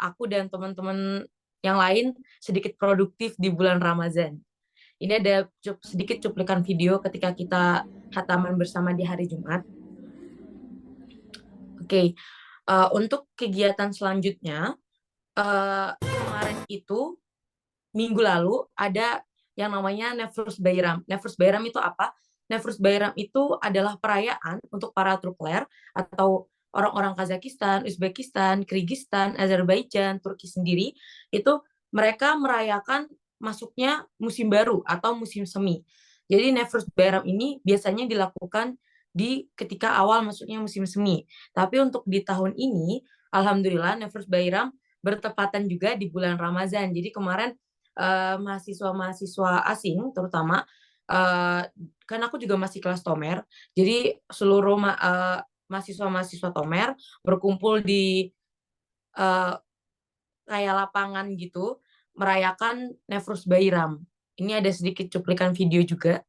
[SPEAKER 6] aku dan teman-teman yang lain sedikit produktif di bulan Ramadan. Ini ada sedikit cuplikan video ketika kita hataman bersama di hari Jumat. Oke. Untuk kegiatan selanjutnya, kemarin itu minggu lalu ada yang namanya Nefrus Bayram. Nefrus Bayram itu apa? Nefrus Bayram itu adalah perayaan untuk para trukler atau orang-orang Kazakhstan, Uzbekistan, Kyrgyzstan, Azerbaijan, Turki sendiri, itu mereka merayakan masuknya musim baru atau musim semi. Jadi Nefrus Bayram ini biasanya dilakukan di ketika awal masuknya musim semi. Tapi untuk di tahun ini, alhamdulillah Nefrus Bairam bertepatan juga di bulan Ramadan. Jadi kemarin mahasiswa-mahasiswa asing terutama kan aku juga masih kelas Tomer. Jadi seluruh mahasiswa-mahasiswa Tomer berkumpul di kayak lapangan gitu merayakan Nefrus Bairam. Ini ada sedikit cuplikan video juga.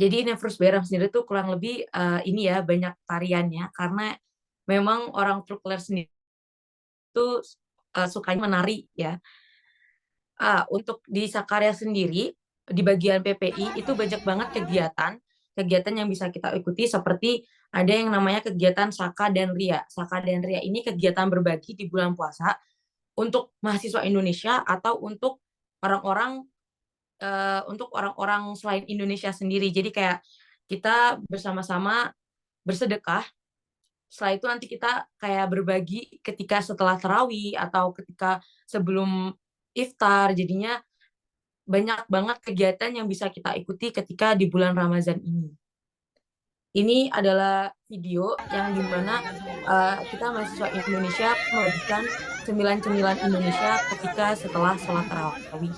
[SPEAKER 6] Jadi Nefrus Bairam sendiri tuh kurang lebih ini ya banyak tariannya karena memang orang Turkler sendiri tuh sukanya menari ya. Untuk di Sakarya sendiri di bagian PPI itu banyak banget kegiatan yang bisa kita ikuti seperti ada yang namanya kegiatan Saka dan Ria. Saka dan Ria ini kegiatan berbagi di bulan puasa untuk mahasiswa Indonesia atau untuk orang-orang selain Indonesia sendiri. Jadi kayak kita bersama-sama bersedekah. Setelah itu nanti kita kayak berbagi ketika setelah tarawih atau ketika sebelum iftar. Jadinya banyak banget kegiatan yang bisa kita ikuti ketika di bulan Ramadan ini. Ini adalah video yang dimana kita mahasiswa Indonesia membagikan cemilan-cemilan Indonesia ketika setelah sholat tarawih.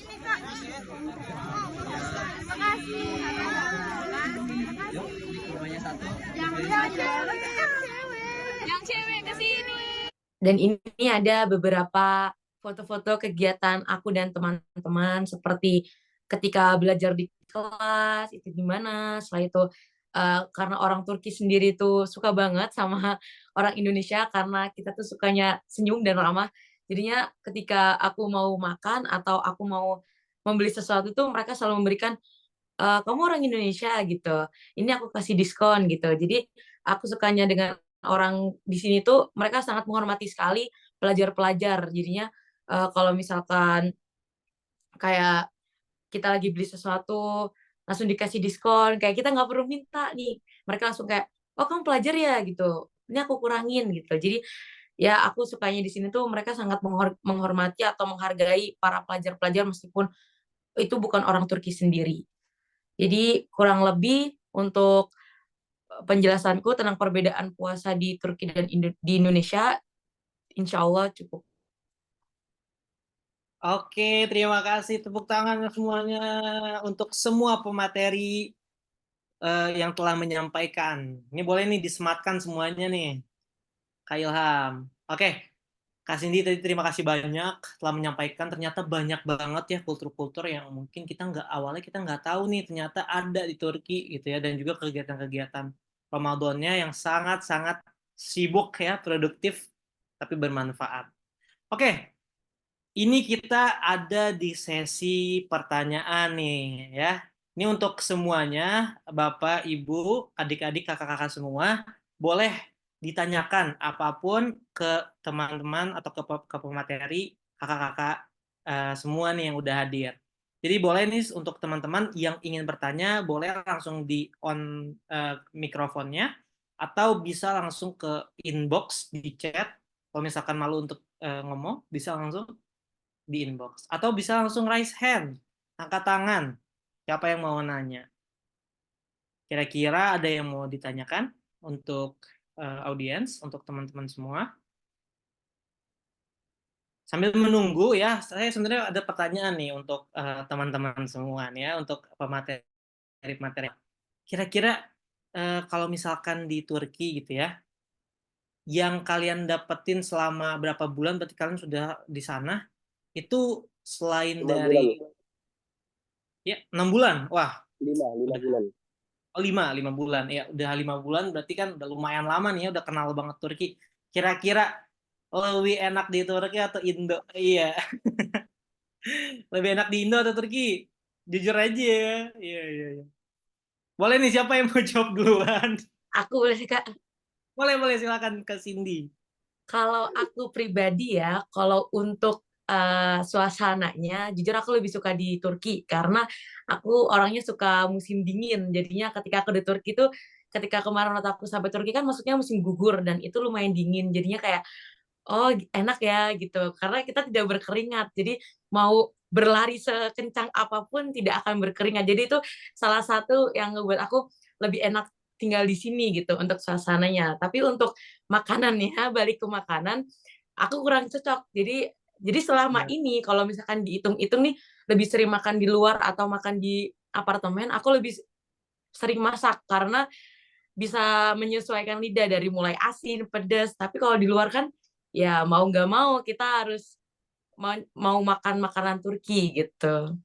[SPEAKER 6] Dan ini ada beberapa foto-foto kegiatan aku dan teman-teman seperti ketika belajar di kelas itu gimana. Setelah itu karena orang Turki sendiri tuh suka banget sama orang Indonesia karena kita tuh sukanya senyum dan ramah. Jadinya ketika aku mau makan atau aku mau membeli sesuatu tuh mereka selalu memberikan kamu orang Indonesia gitu. Ini aku kasih diskon gitu. Jadi aku sukanya dengan orang di sini tuh mereka sangat menghormati sekali pelajar-pelajar. Jadinya kalau misalkan kayak kita lagi beli sesuatu langsung dikasih diskon, kayak kita nggak perlu minta nih. Mereka langsung kayak, oh kamu pelajar ya gitu. Ini aku kurangin gitu. Jadi ya aku sukanya di sini tuh mereka sangat menghormati atau menghargai para pelajar-pelajar meskipun itu bukan orang Turki sendiri. Jadi kurang lebih untuk penjelasanku tentang perbedaan puasa di Turki dan di Indonesia, insya Allah cukup.
[SPEAKER 1] Oke, terima kasih tepuk tangan semuanya untuk semua pemateri yang telah menyampaikan. Ini boleh nih disematkan semuanya nih, Kak Ilham. Oke, Kak Cindy tadi terima kasih banyak telah menyampaikan. Ternyata banyak banget ya kultur-kultur yang mungkin awalnya kita nggak tahu nih ternyata ada di Turki gitu ya, dan juga kegiatan-kegiatan Ramadannya yang sangat-sangat sibuk ya, produktif tapi bermanfaat. Oke, ini kita ada di sesi pertanyaan nih ya. Ini untuk semuanya, Bapak, Ibu, adik-adik, kakak-kakak semua, boleh ditanyakan apapun ke teman-teman atau ke pemateri, kakak-kakak semua nih yang udah hadir. Jadi boleh nih untuk teman-teman yang ingin bertanya, boleh langsung di on mikrofonnya, atau bisa langsung ke inbox di chat. Kalau misalkan malu untuk ngomong, bisa langsung di inbox. Atau bisa langsung raise hand, angkat tangan. Siapa yang mau nanya? Kira-kira ada yang mau ditanyakan untuk audiens, untuk teman-teman semua? Sambil menunggu ya, saya sebenarnya ada pertanyaan nih untuk teman-teman semua nih ya, untuk pemateri-materi. Kira-kira kalau misalkan di Turki gitu ya, yang kalian dapetin selama berapa bulan, berarti kalian sudah di sana, itu selain
[SPEAKER 2] 5
[SPEAKER 1] dari
[SPEAKER 2] bulan.
[SPEAKER 1] ya 6 bulan, wah
[SPEAKER 2] 5 bulan.
[SPEAKER 1] Oh, 5 bulan. Ya, udah 5 bulan berarti kan udah lumayan lama nih ya, udah kenal banget Turki. Kira-kira lebih enak di Turki atau Indo? Iya, lebih enak di Indo atau Turki? Jujur aja ya. Iya, iya, iya. Boleh nih, siapa yang mau jawab duluan?
[SPEAKER 6] Aku boleh sih, Kak.
[SPEAKER 1] Boleh, silakan ke Cindy.
[SPEAKER 6] Kalau aku pribadi ya, kalau untuk suasananya, jujur aku lebih suka di Turki karena aku orangnya suka musim dingin. Jadinya ketika aku di Turki tuh, ketika kemarin waktu aku sampai Turki kan maksudnya musim gugur dan itu lumayan dingin. Jadinya kayak, oh enak ya gitu. Karena kita tidak berkeringat. Jadi mau berlari sekencang apapun tidak akan berkeringat. Jadi itu salah satu yang ngebuat aku lebih enak tinggal di sini gitu untuk suasananya. Tapi untuk makanannya, balik ke makanan, aku kurang cocok. Jadi selama
[SPEAKER 1] Ya.
[SPEAKER 6] ini kalau misalkan dihitung-hitung nih lebih sering makan di luar atau makan di apartemen, aku lebih sering masak karena bisa menyesuaikan lidah dari mulai asin, pedas. Tapi kalau di luar kan ya mau nggak mau kita harus mau makan makanan Turki gitu.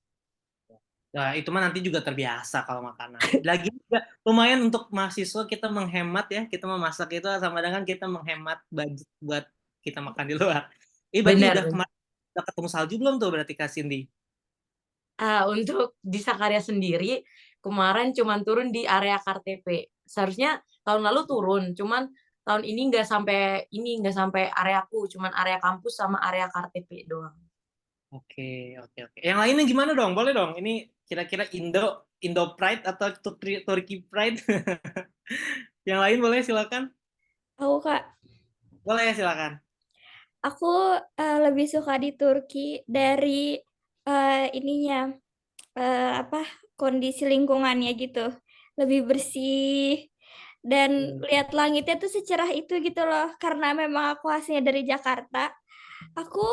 [SPEAKER 1] Nah, itu mah nanti juga terbiasa kalau makanan. Lagi juga lumayan untuk mahasiswa kita menghemat ya, kita memasak itu sama dengan kita menghemat budget buat kita makan di luar. Berarti
[SPEAKER 6] Benar.
[SPEAKER 1] udah kemarin udah ketemu salju belum tuh berarti Kak Cindy?
[SPEAKER 6] Untuk di Sakarya sendiri, kemarin cuman turun di area KTP. Seharusnya tahun lalu turun, cuman tahun ini nggak sampai areaku, cuman area kampus sama area KTP doang.
[SPEAKER 1] Oke. Yang lainnya gimana dong? Boleh dong. Ini kira-kira Indo Pride atau Turkey Pride? Yang lain boleh silakan.
[SPEAKER 5] Aku Kak,
[SPEAKER 1] Boleh silakan.
[SPEAKER 5] aku lebih suka di Turki dari ininya apa kondisi lingkungannya gitu, lebih bersih dan lihat langitnya tuh secerah itu gitu loh. Karena memang aku aslinya dari Jakarta, aku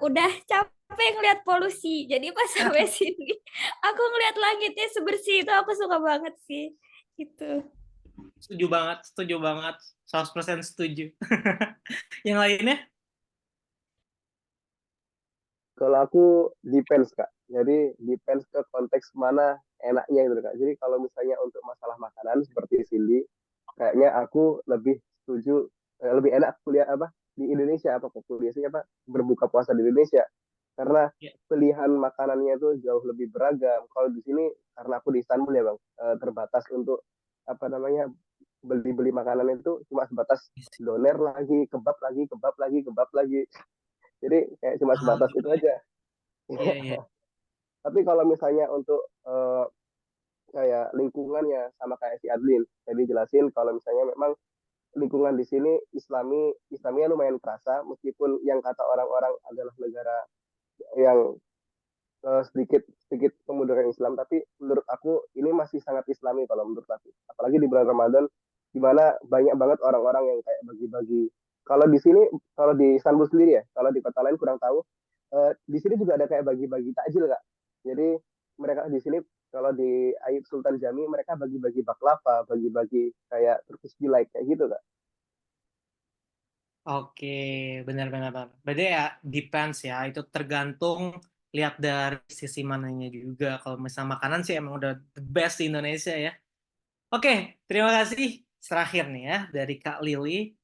[SPEAKER 5] udah capek ngeliat polusi. Jadi pas sampai sini, aku ngeliat langitnya sebersih itu aku suka banget sih. Gitu.
[SPEAKER 1] Setuju banget. 100% setuju. Yang lainnya?
[SPEAKER 2] Kalau aku depends Kak. Jadi depends ke konteks mana enaknya gitu Kak. Jadi kalau misalnya untuk masalah makanan seperti Cindy, kayaknya aku lebih setuju lebih enak kuliah apa di Indonesia apa kuliahnya apa berbuka puasa di Indonesia karena
[SPEAKER 1] Ya.
[SPEAKER 2] pilihan makanannya itu jauh lebih beragam. Kalau di sini karena aku di Istanbul ya Bang, terbatas untuk apa namanya beli-beli makanan itu cuma sebatas doner lagi, kebab lagi, kebab lagi, kebab lagi. Jadi kayak cuma
[SPEAKER 1] Ah,
[SPEAKER 2] sebatas itu aja.
[SPEAKER 1] iya.
[SPEAKER 2] Tapi kalau misalnya untuk kayak lingkungannya sama kayak si Adlin, jadi jelasin kalau misalnya memang lingkungan di sini Islamnya lumayan kerasa meskipun yang kata orang-orang adalah negara yang sedikit sedikit kemunduran Islam, tapi menurut aku ini masih sangat Islami kalau menurut aku. Apalagi di bulan Ramadan di mana banyak banget orang-orang yang kayak bagi-bagi. Kalau di sini, kalau di Istanbul sendiri ya, kalau di kota lain kurang tahu. Di sini juga ada kayak bagi-bagi takjil kak. Jadi mereka di sini kalau di Ayub Sultan Jami mereka bagi-bagi baklava, bagi-bagi kayak Turkish delight kayak gitu kak.
[SPEAKER 1] Oke, benar. Berarti ya depends ya, itu tergantung lihat dari sisi mananya juga. Kalau misalnya makanan sih emang udah the best di Indonesia ya. Oke, terima kasih. Terakhir nih ya dari Kak Lili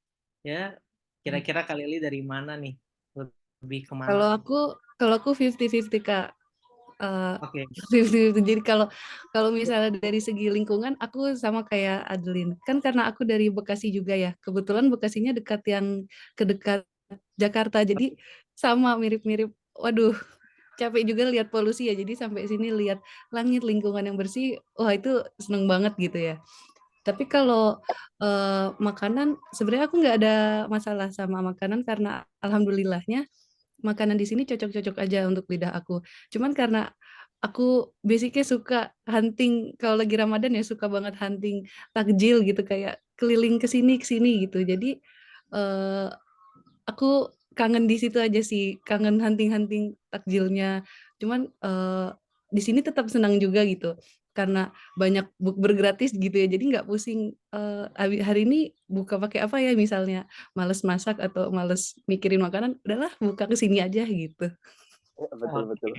[SPEAKER 1] ya. Kira-kira Kak Lili dari mana nih? Lebih kemana?
[SPEAKER 3] Kalau aku 50-50 Kak.
[SPEAKER 1] Oke.
[SPEAKER 3] 50-50. Jadi kalau misalnya dari segi lingkungan aku sama kayak Adeline. Kan karena aku dari Bekasi juga ya. Kebetulan Bekasinya dekat Jakarta. Jadi sama mirip-mirip. Waduh, capek juga lihat polusi ya. Jadi sampai sini lihat langit, lingkungan yang bersih. Wah, itu seneng banget gitu ya. Tapi kalau makanan sebenarnya aku nggak ada masalah sama makanan karena alhamdulillahnya makanan di sini cocok-cocok aja untuk lidah aku. Cuman karena aku basicnya suka hunting kalau lagi Ramadan ya suka banget hunting takjil gitu kayak keliling ke sini gitu. Jadi eh, aku kangen di situ aja sih, kangen hunting-hunting takjilnya. Cuman di sini tetap senang juga gitu karena banyak bukber gratis gitu ya. Jadi nggak pusing hari ini buka pakai apa ya misalnya males masak atau males mikirin makanan, udahlah buka ke sini aja gitu.
[SPEAKER 2] Betul
[SPEAKER 1] Oke.
[SPEAKER 2] betul.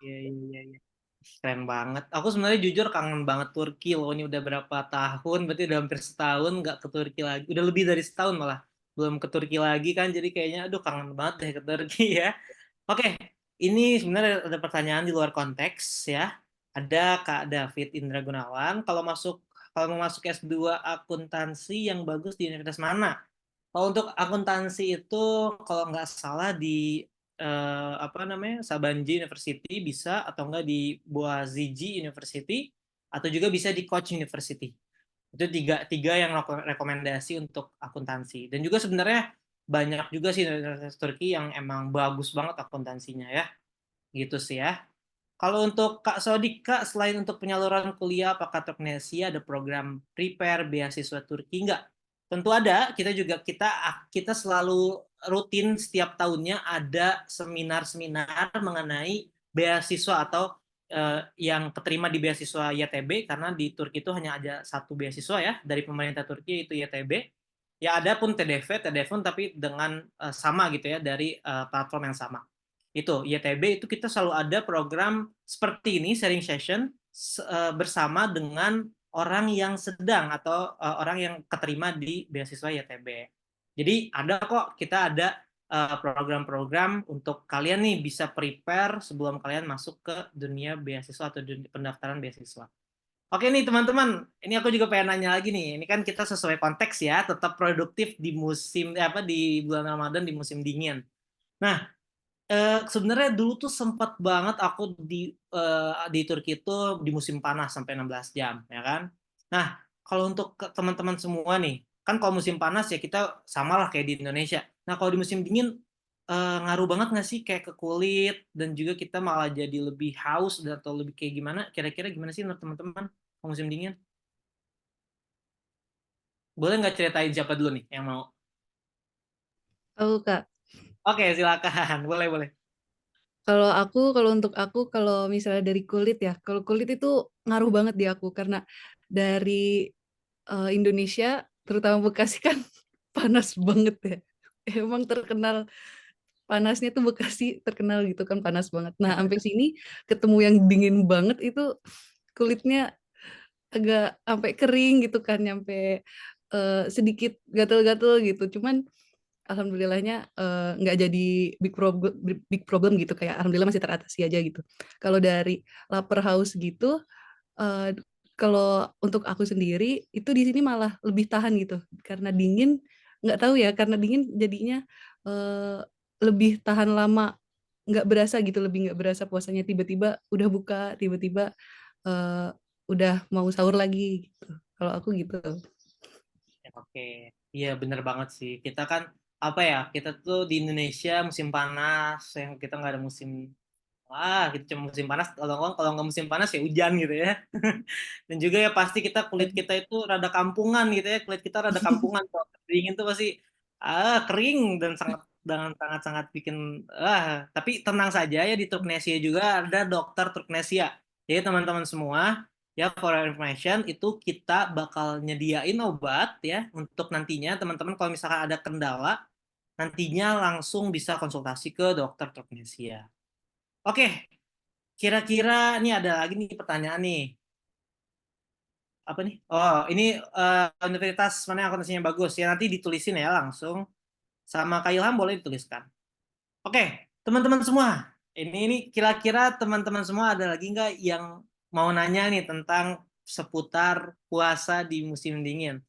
[SPEAKER 1] Iya. Keren banget. Aku sebenarnya jujur kangen banget Turki loh. Ini udah berapa tahun, berarti udah hampir setahun nggak ke Turki lagi. Udah lebih dari setahun malah. Belum ke Turki lagi kan, jadi kayaknya aduh kangen banget deh ke Turki ya. Oke, ini sebenarnya ada pertanyaan di luar konteks ya. Ada Kak David Indra Gunawan, kalau mau masuk S2 akuntansi yang bagus di universitas mana? Kalau untuk akuntansi itu kalau nggak salah di apa namanya Sabancı University bisa atau enggak di Boğaziçi University atau juga bisa di Koç University. Itu tiga tiga yang rekomendasi untuk akuntansi. Dan juga sebenarnya banyak juga sih universitas Turki yang emang bagus banget akuntansinya ya. Gitu sih ya. Kalau untuk Kak Sodika, selain untuk penyaluran kuliah, apakah Turknesia ada program prepare beasiswa Turki? Enggak. Tentu ada. Kita selalu rutin setiap tahunnya ada seminar-seminar mengenai beasiswa atau yang keterima di beasiswa YTB karena di Turki itu hanya ada satu beasiswa ya dari pemerintah Turki itu YTB. Ya ada pun TDF tapi dengan sama gitu ya dari platform yang sama itu YTB itu kita selalu ada program seperti ini sharing session bersama dengan orang yang sedang atau orang yang keterima di beasiswa YTB. Jadi ada kok kita ada program-program untuk kalian nih bisa prepare sebelum kalian masuk ke dunia beasiswa atau pendaftaran beasiswa. Oke nih teman-teman, ini aku juga pengen nanya lagi nih. Ini kan kita sesuai konteks ya, tetap produktif di musim di bulan Ramadan di musim dingin. Nah, sebenarnya dulu tuh sempat banget aku di Turki itu di musim panas sampai 16 jam, ya kan? Nah, kalau untuk teman-teman semua nih, kan kalau musim panas ya kita samalah kayak di Indonesia. Nah, kalau di musim dingin ngaruh banget nggak sih kayak ke kulit dan juga kita malah jadi lebih haus atau lebih kayak gimana? Kira-kira gimana sih menurut teman-teman kalau musim dingin? Boleh nggak ceritain siapa dulu nih yang mau?
[SPEAKER 3] Tahu Kak,
[SPEAKER 1] Oke, silakan. Boleh, boleh.
[SPEAKER 3] kalau untuk aku, kalau misalnya dari kulit ya, kalau kulit itu ngaruh banget di aku karena dari Indonesia, terutama Bekasi kan panas banget ya. Emang terkenal panasnya tuh Bekasi terkenal gitu kan panas banget. Nah, sampai sini ketemu yang dingin banget itu kulitnya agak sampai kering gitu kan, nyampe sedikit gatel-gatel gitu. Cuman alhamdulillahnya nggak jadi big problem gitu, kayak alhamdulillah masih teratasi aja gitu. Kalau dari lapar haus gitu, eee, kalau untuk aku sendiri itu di sini malah lebih tahan gitu, karena dingin nggak tahu ya, karena dingin jadinya eee, lebih tahan lama, nggak berasa gitu, lebih nggak berasa puasanya, tiba-tiba udah buka, tiba-tiba eee, udah mau sahur lagi gitu. Kalau aku gitu.
[SPEAKER 1] Oke, iya bener banget sih. Kita kan apa ya? Kita tuh di Indonesia musim panas, yang kita nggak ada musim kita cuma musim panas. Kalau nggak musim panas ya hujan gitu ya. Dan juga ya pasti kulit kita itu rada kampungan gitu ya. Kulit kita rada kampungan. Kalau dingin tuh pasti kering dan sangat bikin Tapi tenang saja ya di Turknesia juga ada dokter Turknesia. Jadi teman-teman semua ya for your information itu kita bakal nyediain obat ya untuk nantinya teman-teman kalau misalkan ada kendala nantinya langsung bisa konsultasi ke dokter Turknesia. Oke, kira-kira ini ada lagi nih pertanyaan nih. Apa nih? Oh, ini universitas mana yang akuntansinya bagus ya nanti ditulisin ya langsung sama Kak Ilham boleh dituliskan. Oke, teman-teman semua. Ini kira-kira teman-teman semua ada lagi nggak yang mau nanya nih tentang seputar puasa di musim dingin?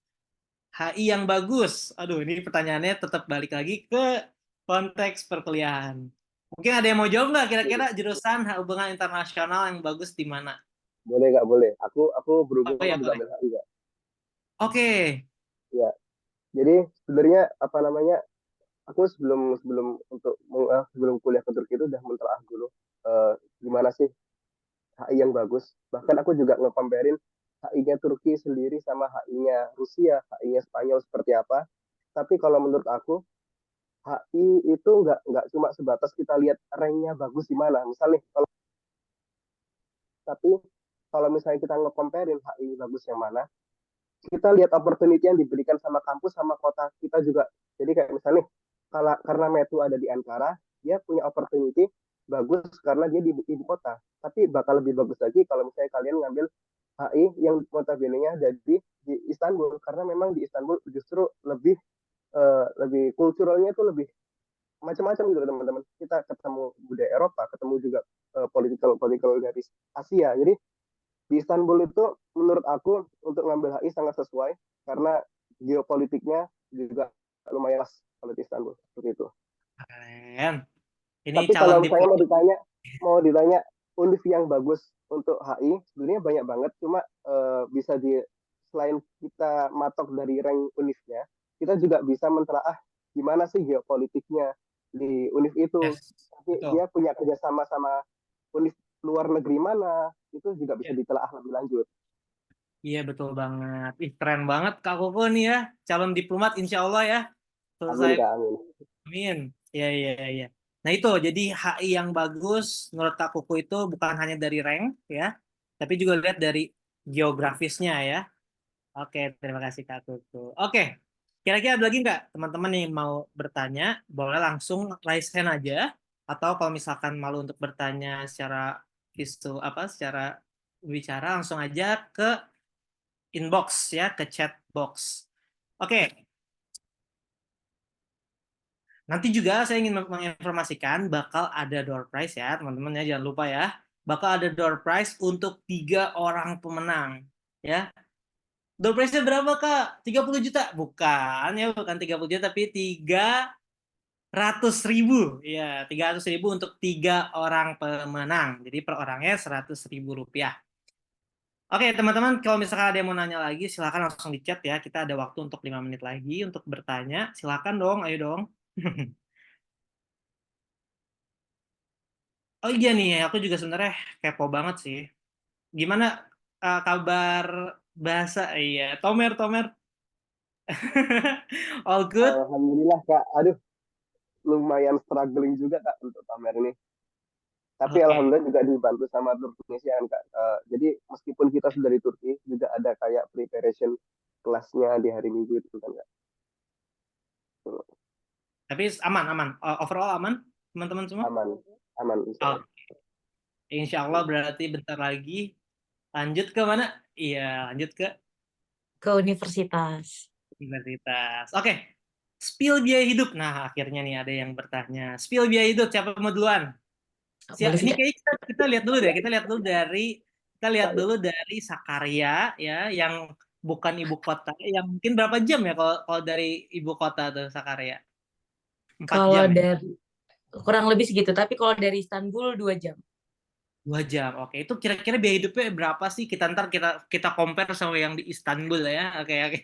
[SPEAKER 1] HI yang bagus. Aduh, ini pertanyaannya tetap balik lagi ke konteks perkuliahan. Mungkin ada yang mau jawab nggak kira-kira jurusan hubungan internasional yang bagus di mana?
[SPEAKER 2] Boleh nggak boleh? Aku
[SPEAKER 1] Oh
[SPEAKER 2] berhubung
[SPEAKER 1] ya
[SPEAKER 2] juga
[SPEAKER 1] boleh.
[SPEAKER 2] ambil HI ya.
[SPEAKER 1] Oke.
[SPEAKER 2] Ya, jadi sebenarnya apa namanya? Aku sebelum sebelum untuk sebelum kuliah ke Turki itu udah mentelaah dulu gimana sih HI yang bagus. Bahkan aku juga nge-comparein HI-nya Turki sendiri sama HI-nya Rusia, HI-nya Spanyol seperti apa. Tapi kalau menurut aku HI itu nggak cuma sebatas kita lihat ranknya bagus di mana. Misalnya kalau misalnya kita nge-comparein HI bagus yang mana, kita lihat opportunity yang diberikan sama kampus sama kota kita juga. Jadi kayak misalnya karena Metu ada di Ankara, dia punya opportunity bagus karena dia di ibu kota. Tapi bakal lebih bagus lagi kalau misalnya kalian ngambil HI yang notabene-nya ada di Istanbul, karena memang di Istanbul justru lebih kulturalnya itu lebih macam-macam gitu teman-teman. Kita ketemu budaya Eropa, ketemu juga political dari Asia. Jadi di Istanbul itu menurut aku untuk ngambil HI sangat sesuai karena geopolitiknya juga lumayan pas kalau di Istanbul seperti itu.
[SPEAKER 1] Keren. Ini
[SPEAKER 2] Tapi
[SPEAKER 1] calon
[SPEAKER 2] kalau saya
[SPEAKER 1] diplomat.
[SPEAKER 2] mau ditanya univ yang bagus untuk HI, sebenarnya banyak banget. Cuma bisa selain kita matok dari rank univnya, kita juga bisa mentelaah gimana sih geopolitiknya di univ itu.
[SPEAKER 1] Yes,
[SPEAKER 2] Tapi
[SPEAKER 1] betul.
[SPEAKER 2] dia punya kerjasama sama univ luar negeri mana, itu juga bisa
[SPEAKER 1] Iya.
[SPEAKER 2] ditelaah lebih lanjut.
[SPEAKER 1] Iya, betul banget. Ih, keren banget Kak Koko nih ya, calon diplomat insya Allah ya.
[SPEAKER 2] Amin
[SPEAKER 1] Selesai.
[SPEAKER 2] Kak, amin.
[SPEAKER 1] Amin. Iya, iya, iya. Nah itu, jadi HI yang bagus menurut Kak Koko itu bukan hanya dari rank ya, tapi juga lihat dari geografisnya ya. Oke, terima kasih Kak Koko. Oke, kira-kira ada lagi nggak teman-teman yang mau bertanya? Boleh langsung raise hand aja. Atau kalau misalkan malu untuk bertanya secara secara bicara, langsung aja ke inbox ya, ke chat box. Oke, nanti juga saya ingin menginformasikan bakal ada door prize ya, teman-teman ya, jangan lupa ya. Bakal ada door prize untuk 3 orang pemenang ya. Door prize-nya berapa Kak? 30 juta? Bukan ya, bukan 30 juta tapi 300.000. Ya, 300.000 untuk 3 orang pemenang. Jadi per orangnya 100.000 rupiah. Oke, teman-teman, kalau misalkan ada yang mau nanya lagi, silakan langsung di chat ya. Kita ada waktu untuk 5 menit lagi untuk bertanya. Silakan dong, ayo dong. Oh iya nih, aku juga sebenarnya kepo banget sih. Gimana kabar bahasa? Iya, Tomer, Tomer. All good?
[SPEAKER 2] Alhamdulillah Kak, aduh lumayan struggling juga Kak untuk pamer ini. Tapi
[SPEAKER 1] Oke.
[SPEAKER 2] alhamdulillah juga dibantu sama Turknesia kan Kak. Jadi meskipun kita sudah di Turki, juga ada kayak preparation kelasnya di hari Minggu itu kan Kak. Tuh,
[SPEAKER 1] Tapi aman, aman. Overall aman, teman-teman semua?
[SPEAKER 2] aman, aman insya
[SPEAKER 1] Oh,
[SPEAKER 2] Allah.
[SPEAKER 1] insya Allah berarti bentar lagi lanjut ke mana? Iya, lanjut
[SPEAKER 6] Ke universitas.
[SPEAKER 1] universitas. Oke, spill biaya hidup. Nah, akhirnya nih ada yang bertanya. Spill biaya hidup, siapa mau duluan?
[SPEAKER 6] Boleh sih,
[SPEAKER 1] Ini
[SPEAKER 6] Kak.
[SPEAKER 1] kayaknya kita lihat dulu deh. Kita lihat dulu dari Sakarya ya, yang bukan ibu kota. Yang mungkin berapa jam ya kalau dari ibu kota tuh Sakarya? 4
[SPEAKER 6] Kalau
[SPEAKER 1] jam ya?
[SPEAKER 6] dari kurang lebih segitu, tapi kalau dari Istanbul 2 jam.
[SPEAKER 1] 2 jam. Oke, itu kira-kira biaya hidupnya berapa sih? Kita compare sama yang di Istanbul ya. Oke, oke.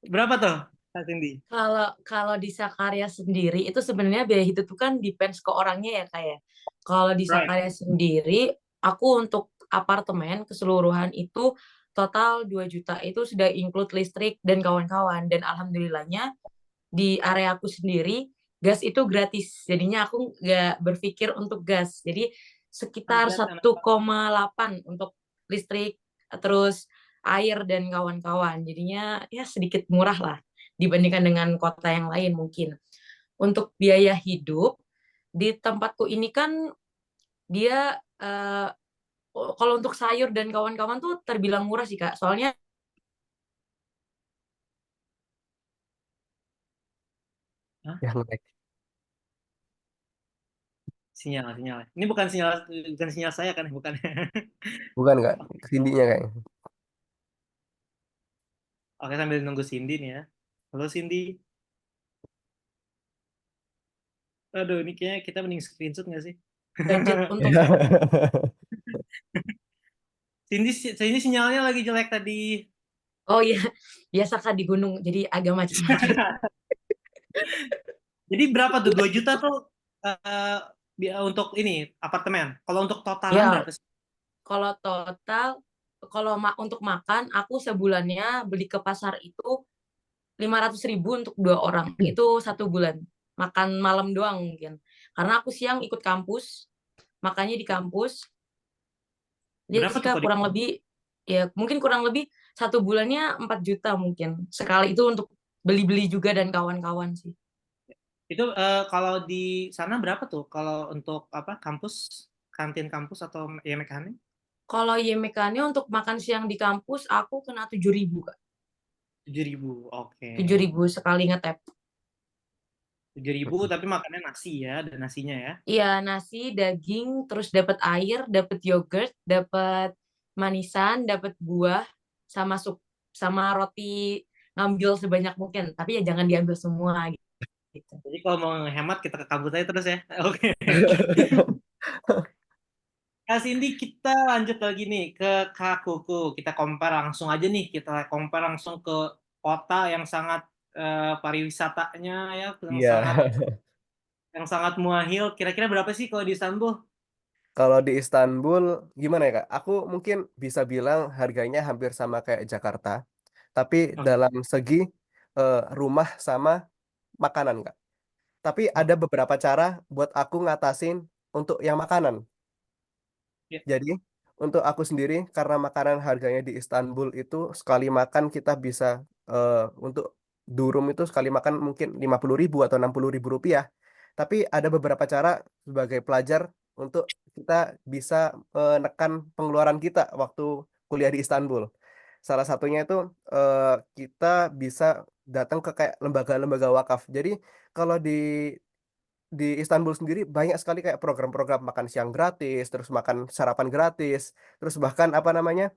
[SPEAKER 1] Berapa tuh, Kak Cindy?
[SPEAKER 6] Kalau kalau di Sakarya sendiri itu sebenarnya biaya hidup itu kan depends ke orangnya ya kayak. Kalau di
[SPEAKER 1] Right.
[SPEAKER 6] Sakarya sendiri, aku untuk apartemen keseluruhan itu total 2 juta itu sudah include listrik dan kawan-kawan, dan alhamdulillahnya di area aku sendiri gas itu gratis. Jadinya aku nggak berpikir untuk gas. Jadi sekitar
[SPEAKER 1] Berarti anak
[SPEAKER 6] 1,8 untuk listrik, terus air dan kawan-kawan. Jadinya ya sedikit murah lah dibandingkan dengan kota yang lain mungkin. Untuk biaya hidup di tempatku ini kan dia kalau untuk sayur dan kawan-kawan tuh terbilang murah sih Kak. Soalnya
[SPEAKER 1] Hah?
[SPEAKER 2] Ya, naik.
[SPEAKER 1] Sinyal. Ini bukan sinyal saya kan, bukan.
[SPEAKER 2] Bukan Kak, Cindy-nya kayaknya.
[SPEAKER 1] Oke, sambil nunggu Cindy nih ya. Halo Cindy. Aduh, ini kayaknya kita mending screenshot nggak sih?
[SPEAKER 6] budget untuk
[SPEAKER 1] Cindy sinyalnya lagi jelek tadi.
[SPEAKER 6] oh iya, biasa Kak di gunung jadi agak macet-macet.
[SPEAKER 1] Jadi berapa tuh? 2 juta tuh untuk ini apartemen. Kalau untuk totalan
[SPEAKER 6] Ya,
[SPEAKER 1] berapa sih?
[SPEAKER 6] kalau total, kalau untuk makan, aku sebulannya beli ke pasar itu 500.000 untuk 2 orang. Itu 1 bulan. Makan malam doang mungkin. Karena aku siang ikut kampus, makannya di kampus. Jadi
[SPEAKER 1] Berapa tuh
[SPEAKER 6] Kak,
[SPEAKER 1] kalau
[SPEAKER 6] kurang lebih, ya mungkin kurang lebih 1 bulannya 4 juta mungkin. Sekali itu untuk beli-beli juga dan kawan-kawan sih.
[SPEAKER 1] Itu kalau di sana berapa tuh? Kalau untuk apa kampus, kantin kampus atau YMK-nya?
[SPEAKER 6] Kalau YMK-nya untuk makan siang di kampus aku kena 7.000 Kak.
[SPEAKER 1] 7.000. Oke.
[SPEAKER 6] 7.000 sekali ngetep.
[SPEAKER 1] 7.000 tapi makannya nasi ya, ada nasinya ya.
[SPEAKER 6] Iya, nasi, daging, terus dapat air, dapat yogurt, dapat manisan, dapat buah, sama sup, sama roti ngambil sebanyak mungkin. Tapi ya jangan diambil semua gitu.
[SPEAKER 1] Jadi kalau mau hemat kita ke kampus aja terus ya. Oke. Kak Cindy, kita lanjut lagi nih ke Kak Kuku. Kita compare langsung aja nih, kita compare langsung ke kota yang sangat pariwisatanya ya,
[SPEAKER 2] Iya.
[SPEAKER 1] yang sangat muahil. Kira-kira berapa sih kalau di Istanbul?
[SPEAKER 2] Kalau di Istanbul gimana ya Kak? Aku mungkin bisa bilang harganya hampir sama kayak Jakarta, tapi
[SPEAKER 1] Oke.
[SPEAKER 2] dalam segi rumah sama makanan Kak. Tapi ada
[SPEAKER 1] Oke.
[SPEAKER 2] beberapa cara buat aku ngatasin untuk yang makanan.
[SPEAKER 1] Ya.
[SPEAKER 2] Jadi untuk aku sendiri karena makanan harganya di Istanbul itu sekali makan kita bisa untuk durum itu sekali makan mungkin 50.000 atau 60.000 rupiah. Tapi ada beberapa cara sebagai pelajar untuk kita bisa menekan pengeluaran kita waktu kuliah di Istanbul. Salah satunya itu kita bisa datang ke kayak lembaga-lembaga wakaf. Jadi kalau di Istanbul sendiri banyak sekali kayak program-program makan siang gratis, terus makan sarapan gratis, terus bahkan apa namanya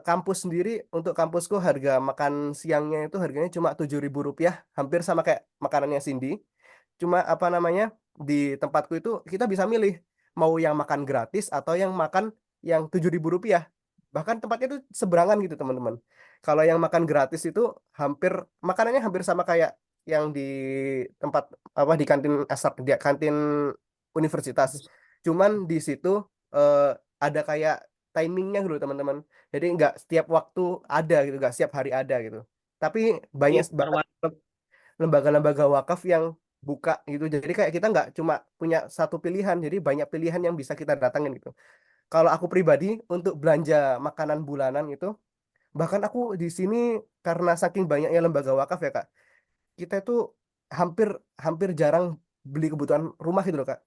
[SPEAKER 2] kampus sendiri untuk kampusku harga makan siangnya itu harganya cuma 7.000 rupiah, hampir sama kayak makanannya Cindy. Cuma apa namanya di tempatku itu kita bisa milih mau yang makan gratis atau yang makan yang 7.000 rupiah. Bahkan tempatnya itu seberangan gitu teman-teman. Kalau yang makan gratis itu hampir makanannya hampir sama kayak yang di tempat apa di kantin asap di kantin universitas. Cuman di situ ada kayak timingnya gitu teman-teman. Jadi nggak setiap waktu ada gitu, nggak setiap hari ada gitu. Tapi banyak
[SPEAKER 1] Jadi
[SPEAKER 2] banget lembaga-lembaga wakaf yang buka gitu. Jadi kayak kita nggak cuma punya satu pilihan, jadi banyak pilihan yang bisa kita datangin gitu. Kalau aku pribadi untuk belanja makanan bulanan itu, bahkan aku di sini karena saking banyaknya lembaga wakaf ya Kak, kita itu hampir hampir jarang beli kebutuhan rumah gitu loh Kak.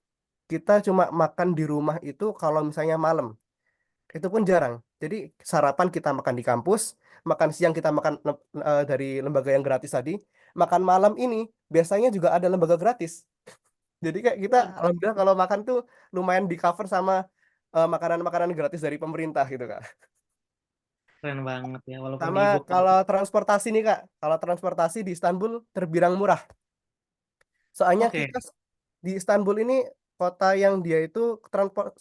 [SPEAKER 2] Kita cuma makan di rumah itu kalau misalnya malam. Itu pun jarang. Jadi sarapan kita makan di kampus, makan siang kita makan dari lembaga yang gratis tadi, makan malam ini biasanya juga ada lembaga gratis. Jadi kayak kita alhamdulillah kalau makan tuh lumayan di cover sama makanan-makanan gratis dari pemerintah gitu Kak.
[SPEAKER 1] keren banget ya, walaupun
[SPEAKER 2] Sama
[SPEAKER 1] ibu
[SPEAKER 2] kalau transportasi nih Kak, kalau transportasi di Istanbul terbilang murah. Soalnya
[SPEAKER 1] Oke.
[SPEAKER 2] kita di Istanbul ini kota yang dia itu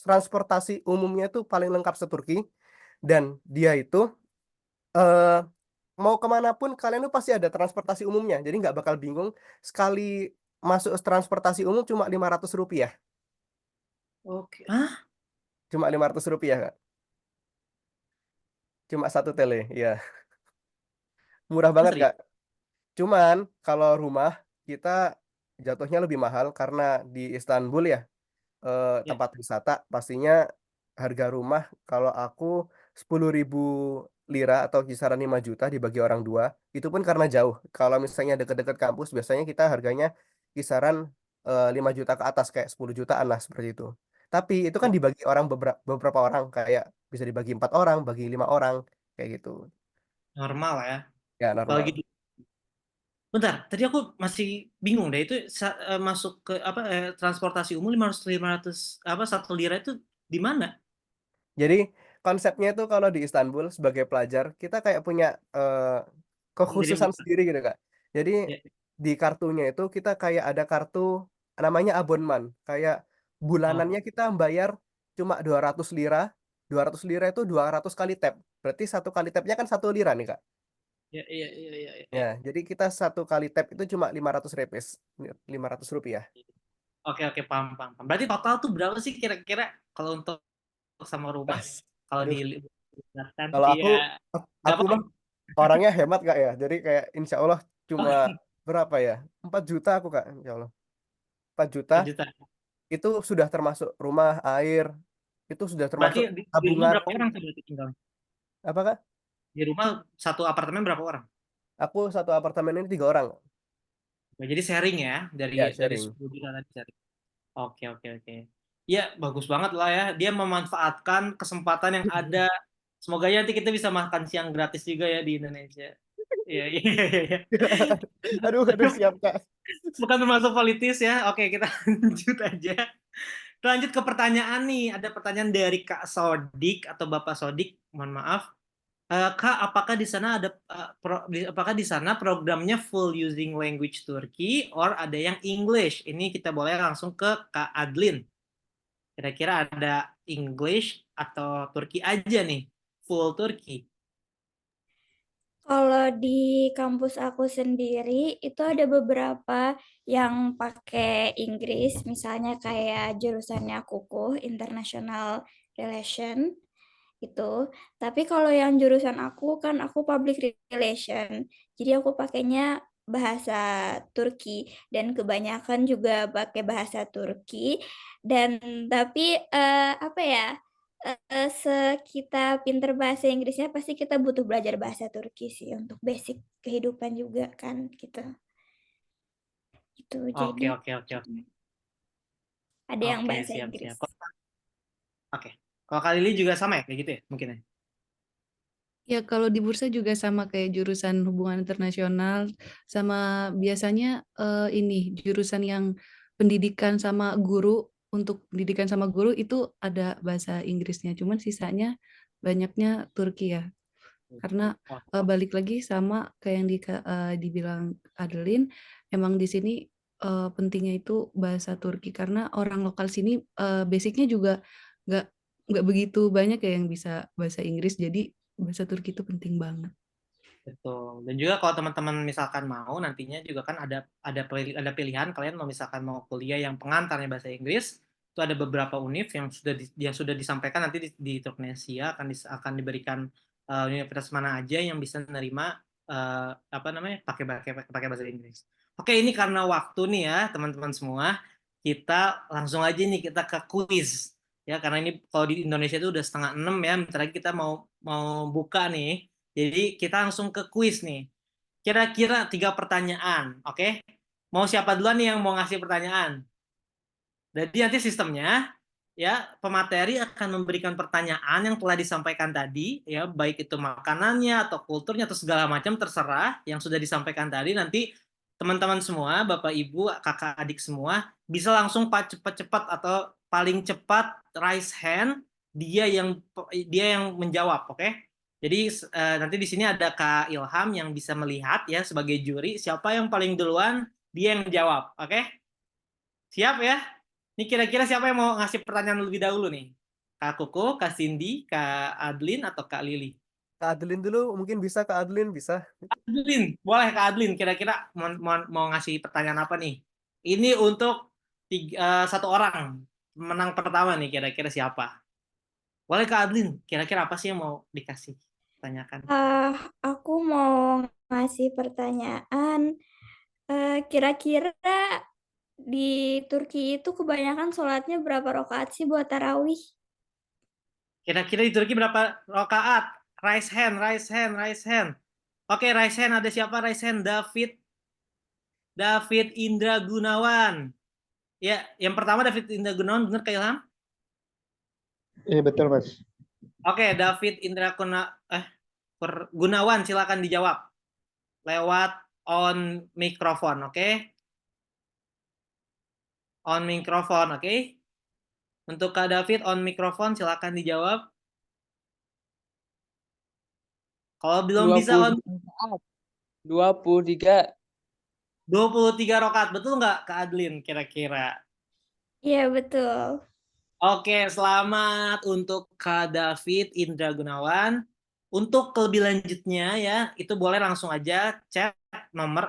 [SPEAKER 2] transportasi umumnya itu paling lengkap seturki dan dia itu eh, mau kemana pun kalian tuh pasti ada transportasi umumnya. Jadi nggak bakal bingung sekali masuk transportasi umum cuma 500 rupiah.
[SPEAKER 1] Oke. Ah,
[SPEAKER 2] Cuma 500 rupiah Kak. Cuma satu tele, ya. Murah banget
[SPEAKER 1] serius?
[SPEAKER 2] Kak. Cuman kalau rumah kita jatuhnya lebih mahal karena di Istanbul ya
[SPEAKER 1] Ya.
[SPEAKER 2] tempat wisata pastinya harga rumah kalau aku 10.000 lira atau kisaran 5 juta dibagi orang dua itu pun karena jauh. Kalau misalnya dekat-dekat kampus biasanya kita harganya kisaran 5 juta ke atas kayak 10 jutaan lah seperti itu. Tapi itu kan
[SPEAKER 1] Oh,
[SPEAKER 2] dibagi orang beberapa orang kayak bisa dibagi 4 orang, bagi 5 orang kayak gitu.
[SPEAKER 1] normal ya.
[SPEAKER 2] Ya
[SPEAKER 1] Kalau
[SPEAKER 2] normal.
[SPEAKER 1] gitu, bentar. Tadi aku masih bingung deh. Itu masuk ke apa transportasi umum 500 apa 1 lira itu di mana?
[SPEAKER 2] Jadi konsepnya itu kalau di Istanbul sebagai pelajar kita kayak punya
[SPEAKER 1] Jadi
[SPEAKER 2] kekhususan sendiri gitu Kak. Jadi
[SPEAKER 1] ya,
[SPEAKER 2] di kartunya itu kita kayak ada kartu namanya abonman. Kayak
[SPEAKER 1] oh,
[SPEAKER 2] bulanannya kita bayar cuma 200 lira. 200 lira itu 200 kali tap. Berarti satu kali tapnya kan 1 lira nih Kak.
[SPEAKER 1] ya, ya, ya, ya,
[SPEAKER 2] Ya,
[SPEAKER 1] ya.
[SPEAKER 2] jadi kita satu kali tap itu cuma 500 repes. 500 rupiah.
[SPEAKER 1] Oke, oke, paham, paham, paham. Berarti total tuh berapa sih kira-kira kalau untuk sama rumah? Kalau
[SPEAKER 2] Aduh,
[SPEAKER 1] dilihatkan,
[SPEAKER 2] kalau
[SPEAKER 1] iya, nggak
[SPEAKER 2] aku
[SPEAKER 1] apa-apa.
[SPEAKER 2] mah orangnya hemat Kak ya. Jadi kayak insya Allah cuma berapa ya? 4 juta aku Kak, insya Allah. 4 juta
[SPEAKER 1] 4 juta.
[SPEAKER 2] itu sudah termasuk rumah, air, itu sudah
[SPEAKER 1] Berarti
[SPEAKER 2] termasuk
[SPEAKER 1] di rumah
[SPEAKER 2] tabungan.
[SPEAKER 1] berapa orang tuh berarti tinggal?
[SPEAKER 2] Apa Kak?
[SPEAKER 1] Di rumah satu apartemen berapa orang?
[SPEAKER 2] Aku satu apartemen ini 3 orang.
[SPEAKER 1] Jadi sharing ya
[SPEAKER 2] Ya,
[SPEAKER 1] dari
[SPEAKER 2] sharing.
[SPEAKER 1] 10 juta tadi sharing. Oke, oke, oke. Ya, bagus banget lah ya. Dia memanfaatkan kesempatan yang ada. Semoga ya nanti kita bisa makan siang gratis juga ya di Indonesia. Iya, iya, iya, iya.
[SPEAKER 2] Aduh, siap Kak.
[SPEAKER 1] Bukan termasuk politis ya. Oke, kita lanjut aja. Kita lanjut ke pertanyaan nih. Ada pertanyaan dari Kak Sodik atau Bapak Sodik. Mohon maaf. Kak, apakah di sana ada apakah di sana programnya full using language Turki or ada yang English? Ini kita boleh langsung ke Kak Adlin. Kira-kira ada English atau Turki aja nih? Full Turki.
[SPEAKER 5] Kalau di kampus aku sendiri itu ada beberapa yang pakai Inggris, misalnya kayak jurusannya Kukuh International Relation itu. Tapi kalau yang jurusan aku kan aku public relation, jadi aku pakainya bahasa Turki dan kebanyakan juga pakai bahasa Turki. Dan tapi apa ya? Kita pinter bahasa Inggrisnya pasti kita butuh belajar bahasa Turki sih untuk basic kehidupan juga kan gitu. Itu
[SPEAKER 1] Oke,
[SPEAKER 5] jadi
[SPEAKER 1] oke, oke, oke.
[SPEAKER 5] ada yang
[SPEAKER 1] Oke,
[SPEAKER 5] bahasa
[SPEAKER 1] siap,
[SPEAKER 5] Inggris.
[SPEAKER 1] siap. Oke. Kalau Kak Lili juga sama ya kayak gitu ya mungkin ya?
[SPEAKER 3] Ya, kalau di bursa juga sama kayak jurusan hubungan internasional, sama biasanya ini jurusan yang pendidikan sama guru, untuk pendidikan sama guru itu ada bahasa Inggrisnya, cuman sisanya banyaknya Turki ya. Karena
[SPEAKER 1] Oh,
[SPEAKER 3] balik lagi sama kayak yang dibilang Adeline, emang di sini pentingnya itu bahasa Turki karena orang lokal sini basicnya juga nggak nggak begitu banyak ya yang bisa bahasa Inggris, jadi bahasa Turki itu penting banget.
[SPEAKER 1] betul. Dan juga kalau teman-teman misalkan mau nantinya juga kan ada pilihan kalian mau misalkan mau kuliah yang pengantarnya bahasa Inggris, itu ada beberapa univ yang sudah disampaikan nanti di Turknesia akan diberikan universitas mana aja yang bisa menerima apa namanya pakai bahasa Inggris. Oke, ini karena waktu nih ya teman-teman semua, kita langsung aja nih kita ke kuis ya karena ini kalau di Indonesia itu udah 5:30 ya, bentar lagi kita mau buka nih. Jadi kita langsung ke kuis nih. Kira-kira 3 pertanyaan, oke? Mau siapa duluan nih yang mau ngasih pertanyaan? Jadi nanti sistemnya, ya pemateri akan memberikan pertanyaan yang telah disampaikan tadi, ya baik itu makanannya atau kulturnya atau segala macam terserah yang sudah disampaikan tadi. Nanti teman-teman semua, bapak ibu, kakak adik semua bisa langsung cepat-cepat atau paling cepat raise hand dia yang menjawab, oke? Jadi nanti di sini ada Kak Ilham yang bisa melihat ya sebagai juri siapa yang paling duluan dia yang jawab, oke? Siap ya? Ini kira-kira siapa yang mau ngasih pertanyaan lebih dahulu nih? Kak Koko, Kak Cindy, Kak Adlin atau Kak Lili?
[SPEAKER 2] Kak Adeline dulu, mungkin bisa Kak Adeline, bisa.
[SPEAKER 1] Adlin, boleh Kak Adlin. Kira-kira mau ngasih pertanyaan apa nih? Ini untuk 1 orang menang pertama nih. Kira-kira siapa? Boleh Kak Adlin. Kira-kira apa sih yang mau dikasih tanyakan?
[SPEAKER 5] Aku mau ngasih pertanyaan. Kira-kira di Turki itu kebanyakan sholatnya berapa rakaat sih buat tarawih?
[SPEAKER 1] Kira-kira di Turki berapa rakaat? Raise hand, raise hand, raise hand. Oke, raise hand. Ada siapa raise hand? David Indra Gunawan. Ya, yang pertama David Indra Gunawan, benar Kak Ilham?
[SPEAKER 7] Iya betul Mas.
[SPEAKER 1] Oke, David Indra Gunawan, silakan dijawab lewat on mikrofon, oke? On mikrofon, oke? Untuk Kak David on mikrofon, silakan dijawab. Kalau belum bisa on
[SPEAKER 8] 23.
[SPEAKER 1] 23 rakaat, betul nggak Kak Adlin kira-kira?
[SPEAKER 5] Iya, betul.
[SPEAKER 1] Oke, selamat untuk Kak David Indra Gunawan. Untuk lebih lanjutnya ya, itu boleh langsung aja chat nomor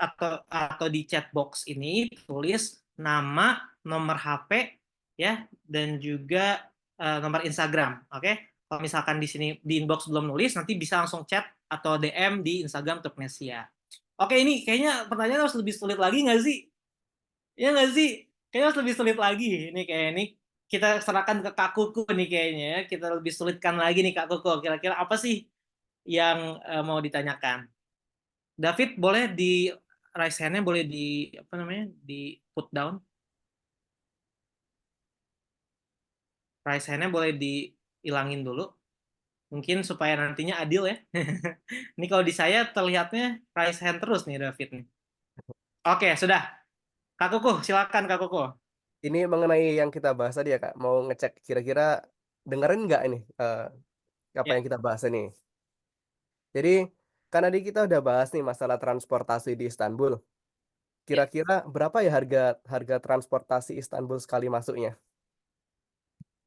[SPEAKER 1] atau di chat box ini tulis nama, nomor HP ya, dan juga nomor Instagram. Oke. Kalau misalkan di sini di inbox belum nulis, nanti bisa langsung chat atau DM di Instagram Turknesia. Oke, ini kayaknya pertanyaan harus lebih sulit lagi nggak sih? Ya nggak sih? Kayaknya harus lebih sulit lagi. Ini kita serahkan ke Kak Kuku nih kayaknya. Kita lebih sulitkan lagi nih Kak Kuku. Kira-kira apa sih yang mau ditanyakan? David boleh raise hand-nya boleh di di put down. Raise hand-nya boleh dihilangin dulu. Mungkin supaya nantinya adil ya. Ini kalau di saya terlihatnya raise hand terus nih David nih. Oke, sudah. Kak Kukuh, silakan Kak Kukuh.
[SPEAKER 2] Ini mengenai yang kita bahas tadi ya Kak, mau ngecek kira-kira dengerin nggak ini apa
[SPEAKER 1] Ya.
[SPEAKER 2] yang kita bahas ini. Jadi kan tadi kita udah bahas nih masalah transportasi di Istanbul. Kira-kira berapa ya harga transportasi Istanbul sekali masuknya?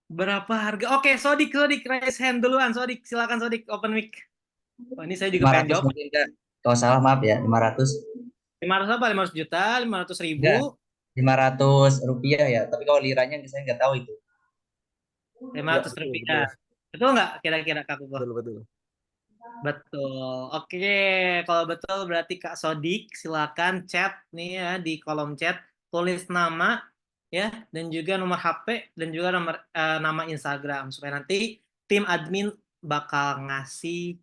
[SPEAKER 1] Berapa harga? Oke, Sodik raise hand duluan. Sodik, silakan Sodik open mic. Oh, ini saya juga pengen
[SPEAKER 8] 500
[SPEAKER 1] jawab.
[SPEAKER 8] mungkin Kak. Kalau salah maaf ya, 500.
[SPEAKER 1] 500 apa? 500 juta, 500 ribu.
[SPEAKER 8] Enggak, 500 rupiah ya. Tapi kalau liranya saya nggak tahu itu.
[SPEAKER 1] 500
[SPEAKER 2] betul,
[SPEAKER 1] rupiah. Betul nggak kira-kira Kak Kukuh?
[SPEAKER 2] betul.
[SPEAKER 1] Betul. Oke, kalau betul berarti Kak Sodik silakan chat nih ya di kolom chat, tulis nama ya dan juga nomor HP dan juga nama Instagram supaya nanti tim admin bakal ngasih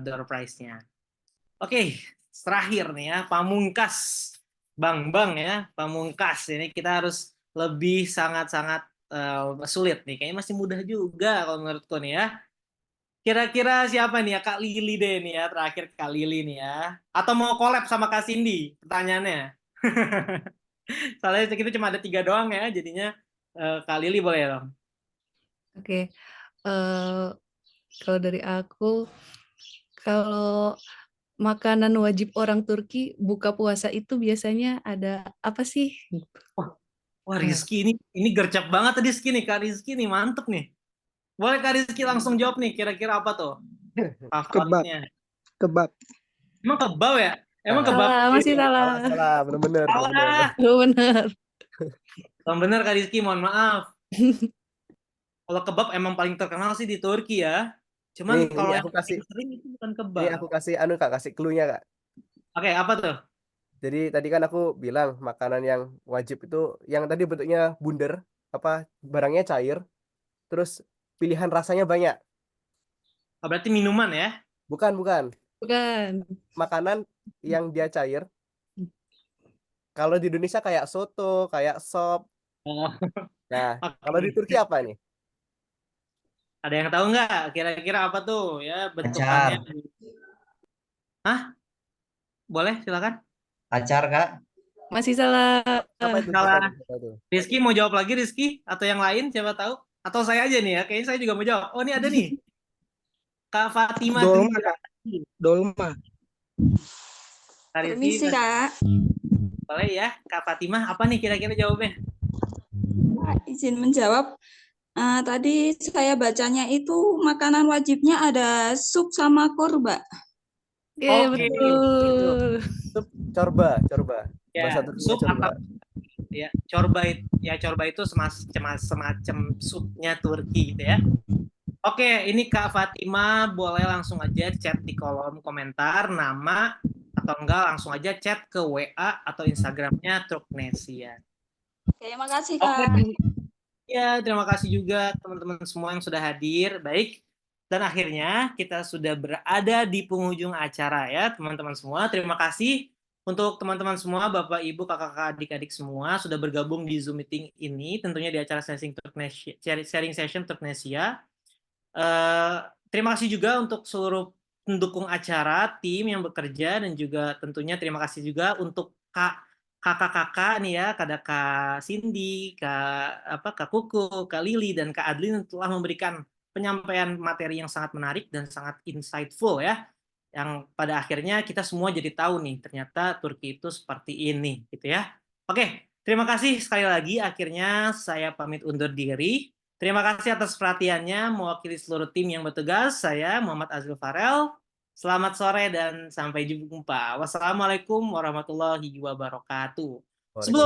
[SPEAKER 1] door prize-nya. Oke, terakhir nih ya, pamungkas. Bang ya, pamungkas. Ini kita harus lebih sangat-sangat sulit nih. Kayaknya masih mudah juga kalau menurutku nih ya. Kira-kira siapa nih ya? Kak Lili deh nih ya, terakhir Kak Lili nih ya. Atau mau collab sama Kak Cindy? Pertanyaannya. Soalnya kita cuma ada 3 doang ya, jadinya Kak Lili boleh dong.
[SPEAKER 3] Oke. Kalau dari aku, kalau makanan wajib orang Turki buka puasa itu biasanya ada apa sih?
[SPEAKER 1] Wah Rizky ini gercep banget Rizky nih, Kak Rizky nih mantep nih. Boleh Kak Rizky langsung jawab nih, kira-kira apa tuh? Favoritnya.
[SPEAKER 7] Kebab.
[SPEAKER 1] Emang kebab ya? Emang kebab?
[SPEAKER 3] Salah, masih salah.
[SPEAKER 2] Salah, bener-bener.
[SPEAKER 1] Salah.
[SPEAKER 3] Benar.
[SPEAKER 1] Yang bener Kak Rizky, mohon maaf. Kalau kebab emang paling terkenal sih di Turki ya. Cuman
[SPEAKER 2] Nih,
[SPEAKER 1] kalau
[SPEAKER 2] ini
[SPEAKER 1] yang
[SPEAKER 2] aku kasih,
[SPEAKER 1] paling sering itu bukan
[SPEAKER 2] ini
[SPEAKER 1] kebab.
[SPEAKER 2] aku kasih Kak, kasih clue-nya Kak.
[SPEAKER 1] Oke, apa tuh?
[SPEAKER 2] Jadi tadi kan aku bilang makanan yang wajib itu yang tadi bentuknya bundar, barangnya cair, terus pilihan rasanya banyak.
[SPEAKER 1] Oh, berarti minuman ya?
[SPEAKER 2] Bukan.
[SPEAKER 3] Bukan.
[SPEAKER 2] Makanan yang dia cair. Kalau di Indonesia kayak soto, kayak sop.
[SPEAKER 1] Oh.
[SPEAKER 2] Nah,
[SPEAKER 1] Oke.
[SPEAKER 2] kalau di Turki apa nih?
[SPEAKER 1] Ada yang tahu nggak? Kira-kira apa tuh? Ya bentukannya.
[SPEAKER 8] Acar.
[SPEAKER 1] Hah? Boleh, silakan.
[SPEAKER 8] Acar Kak.
[SPEAKER 3] Masih salah.
[SPEAKER 2] Apa itu?
[SPEAKER 1] Salah.
[SPEAKER 2] Apa itu?
[SPEAKER 1] Rizky mau jawab lagi Rizky? Atau yang lain siapa tahu? Atau saya aja nih ya? Kayaknya saya juga mau jawab. Oh ini ada nih. Kak Fatima
[SPEAKER 7] Dolma,
[SPEAKER 1] Dwi.
[SPEAKER 7] Kak. Dolma.
[SPEAKER 1] Kak Rizky,
[SPEAKER 9] Permisi, Kak.
[SPEAKER 1] boleh ya? Kak Fatimah, apa nih kira-kira jawabnya?
[SPEAKER 9] Izin menjawab. Tadi saya bacanya itu makanan wajibnya ada sup sama korba.
[SPEAKER 3] Oke,
[SPEAKER 1] Oke.
[SPEAKER 3] betul.
[SPEAKER 2] Sup corba.
[SPEAKER 1] Ya,
[SPEAKER 2] Bahasa Turkinya
[SPEAKER 1] sup
[SPEAKER 2] corba.
[SPEAKER 1] atau ya corba itu semacam supnya Turki gitu ya. Oke, ini Kak Fatima boleh langsung aja chat di kolom komentar nama atau enggak langsung aja chat ke WA atau Instagramnya Turknesia.
[SPEAKER 9] Terima kasih,
[SPEAKER 1] Oke.
[SPEAKER 9] Kak.
[SPEAKER 1] Ya, terima kasih juga teman-teman semua yang sudah hadir. Baik. Dan akhirnya kita sudah berada di penghujung acara ya, teman-teman semua. Terima kasih untuk teman-teman semua, Bapak, Ibu, kakak-kakak, adik-adik semua sudah bergabung di Zoom meeting ini, tentunya di acara sharing session Turknesia. Terima kasih juga untuk seluruh pendukung acara, tim yang bekerja, dan juga tentunya terima kasih juga untuk kakak-kakak nih ya, ada Kak Cindy, Kak Kuku, Kak Lili, dan Kak Adlin telah memberikan penyampaian materi yang sangat menarik dan sangat insightful ya, yang pada akhirnya kita semua jadi tahu nih ternyata Turki itu seperti ini gitu ya. Oke, terima kasih sekali lagi. Akhirnya saya pamit undur diri. Terima kasih atas perhatiannya. Mewakili seluruh tim yang bertugas, saya Muhammad Azril Farel. Selamat sore dan sampai jumpa. Wassalamualaikum warahmatullahi wabarakatuh. Sebelum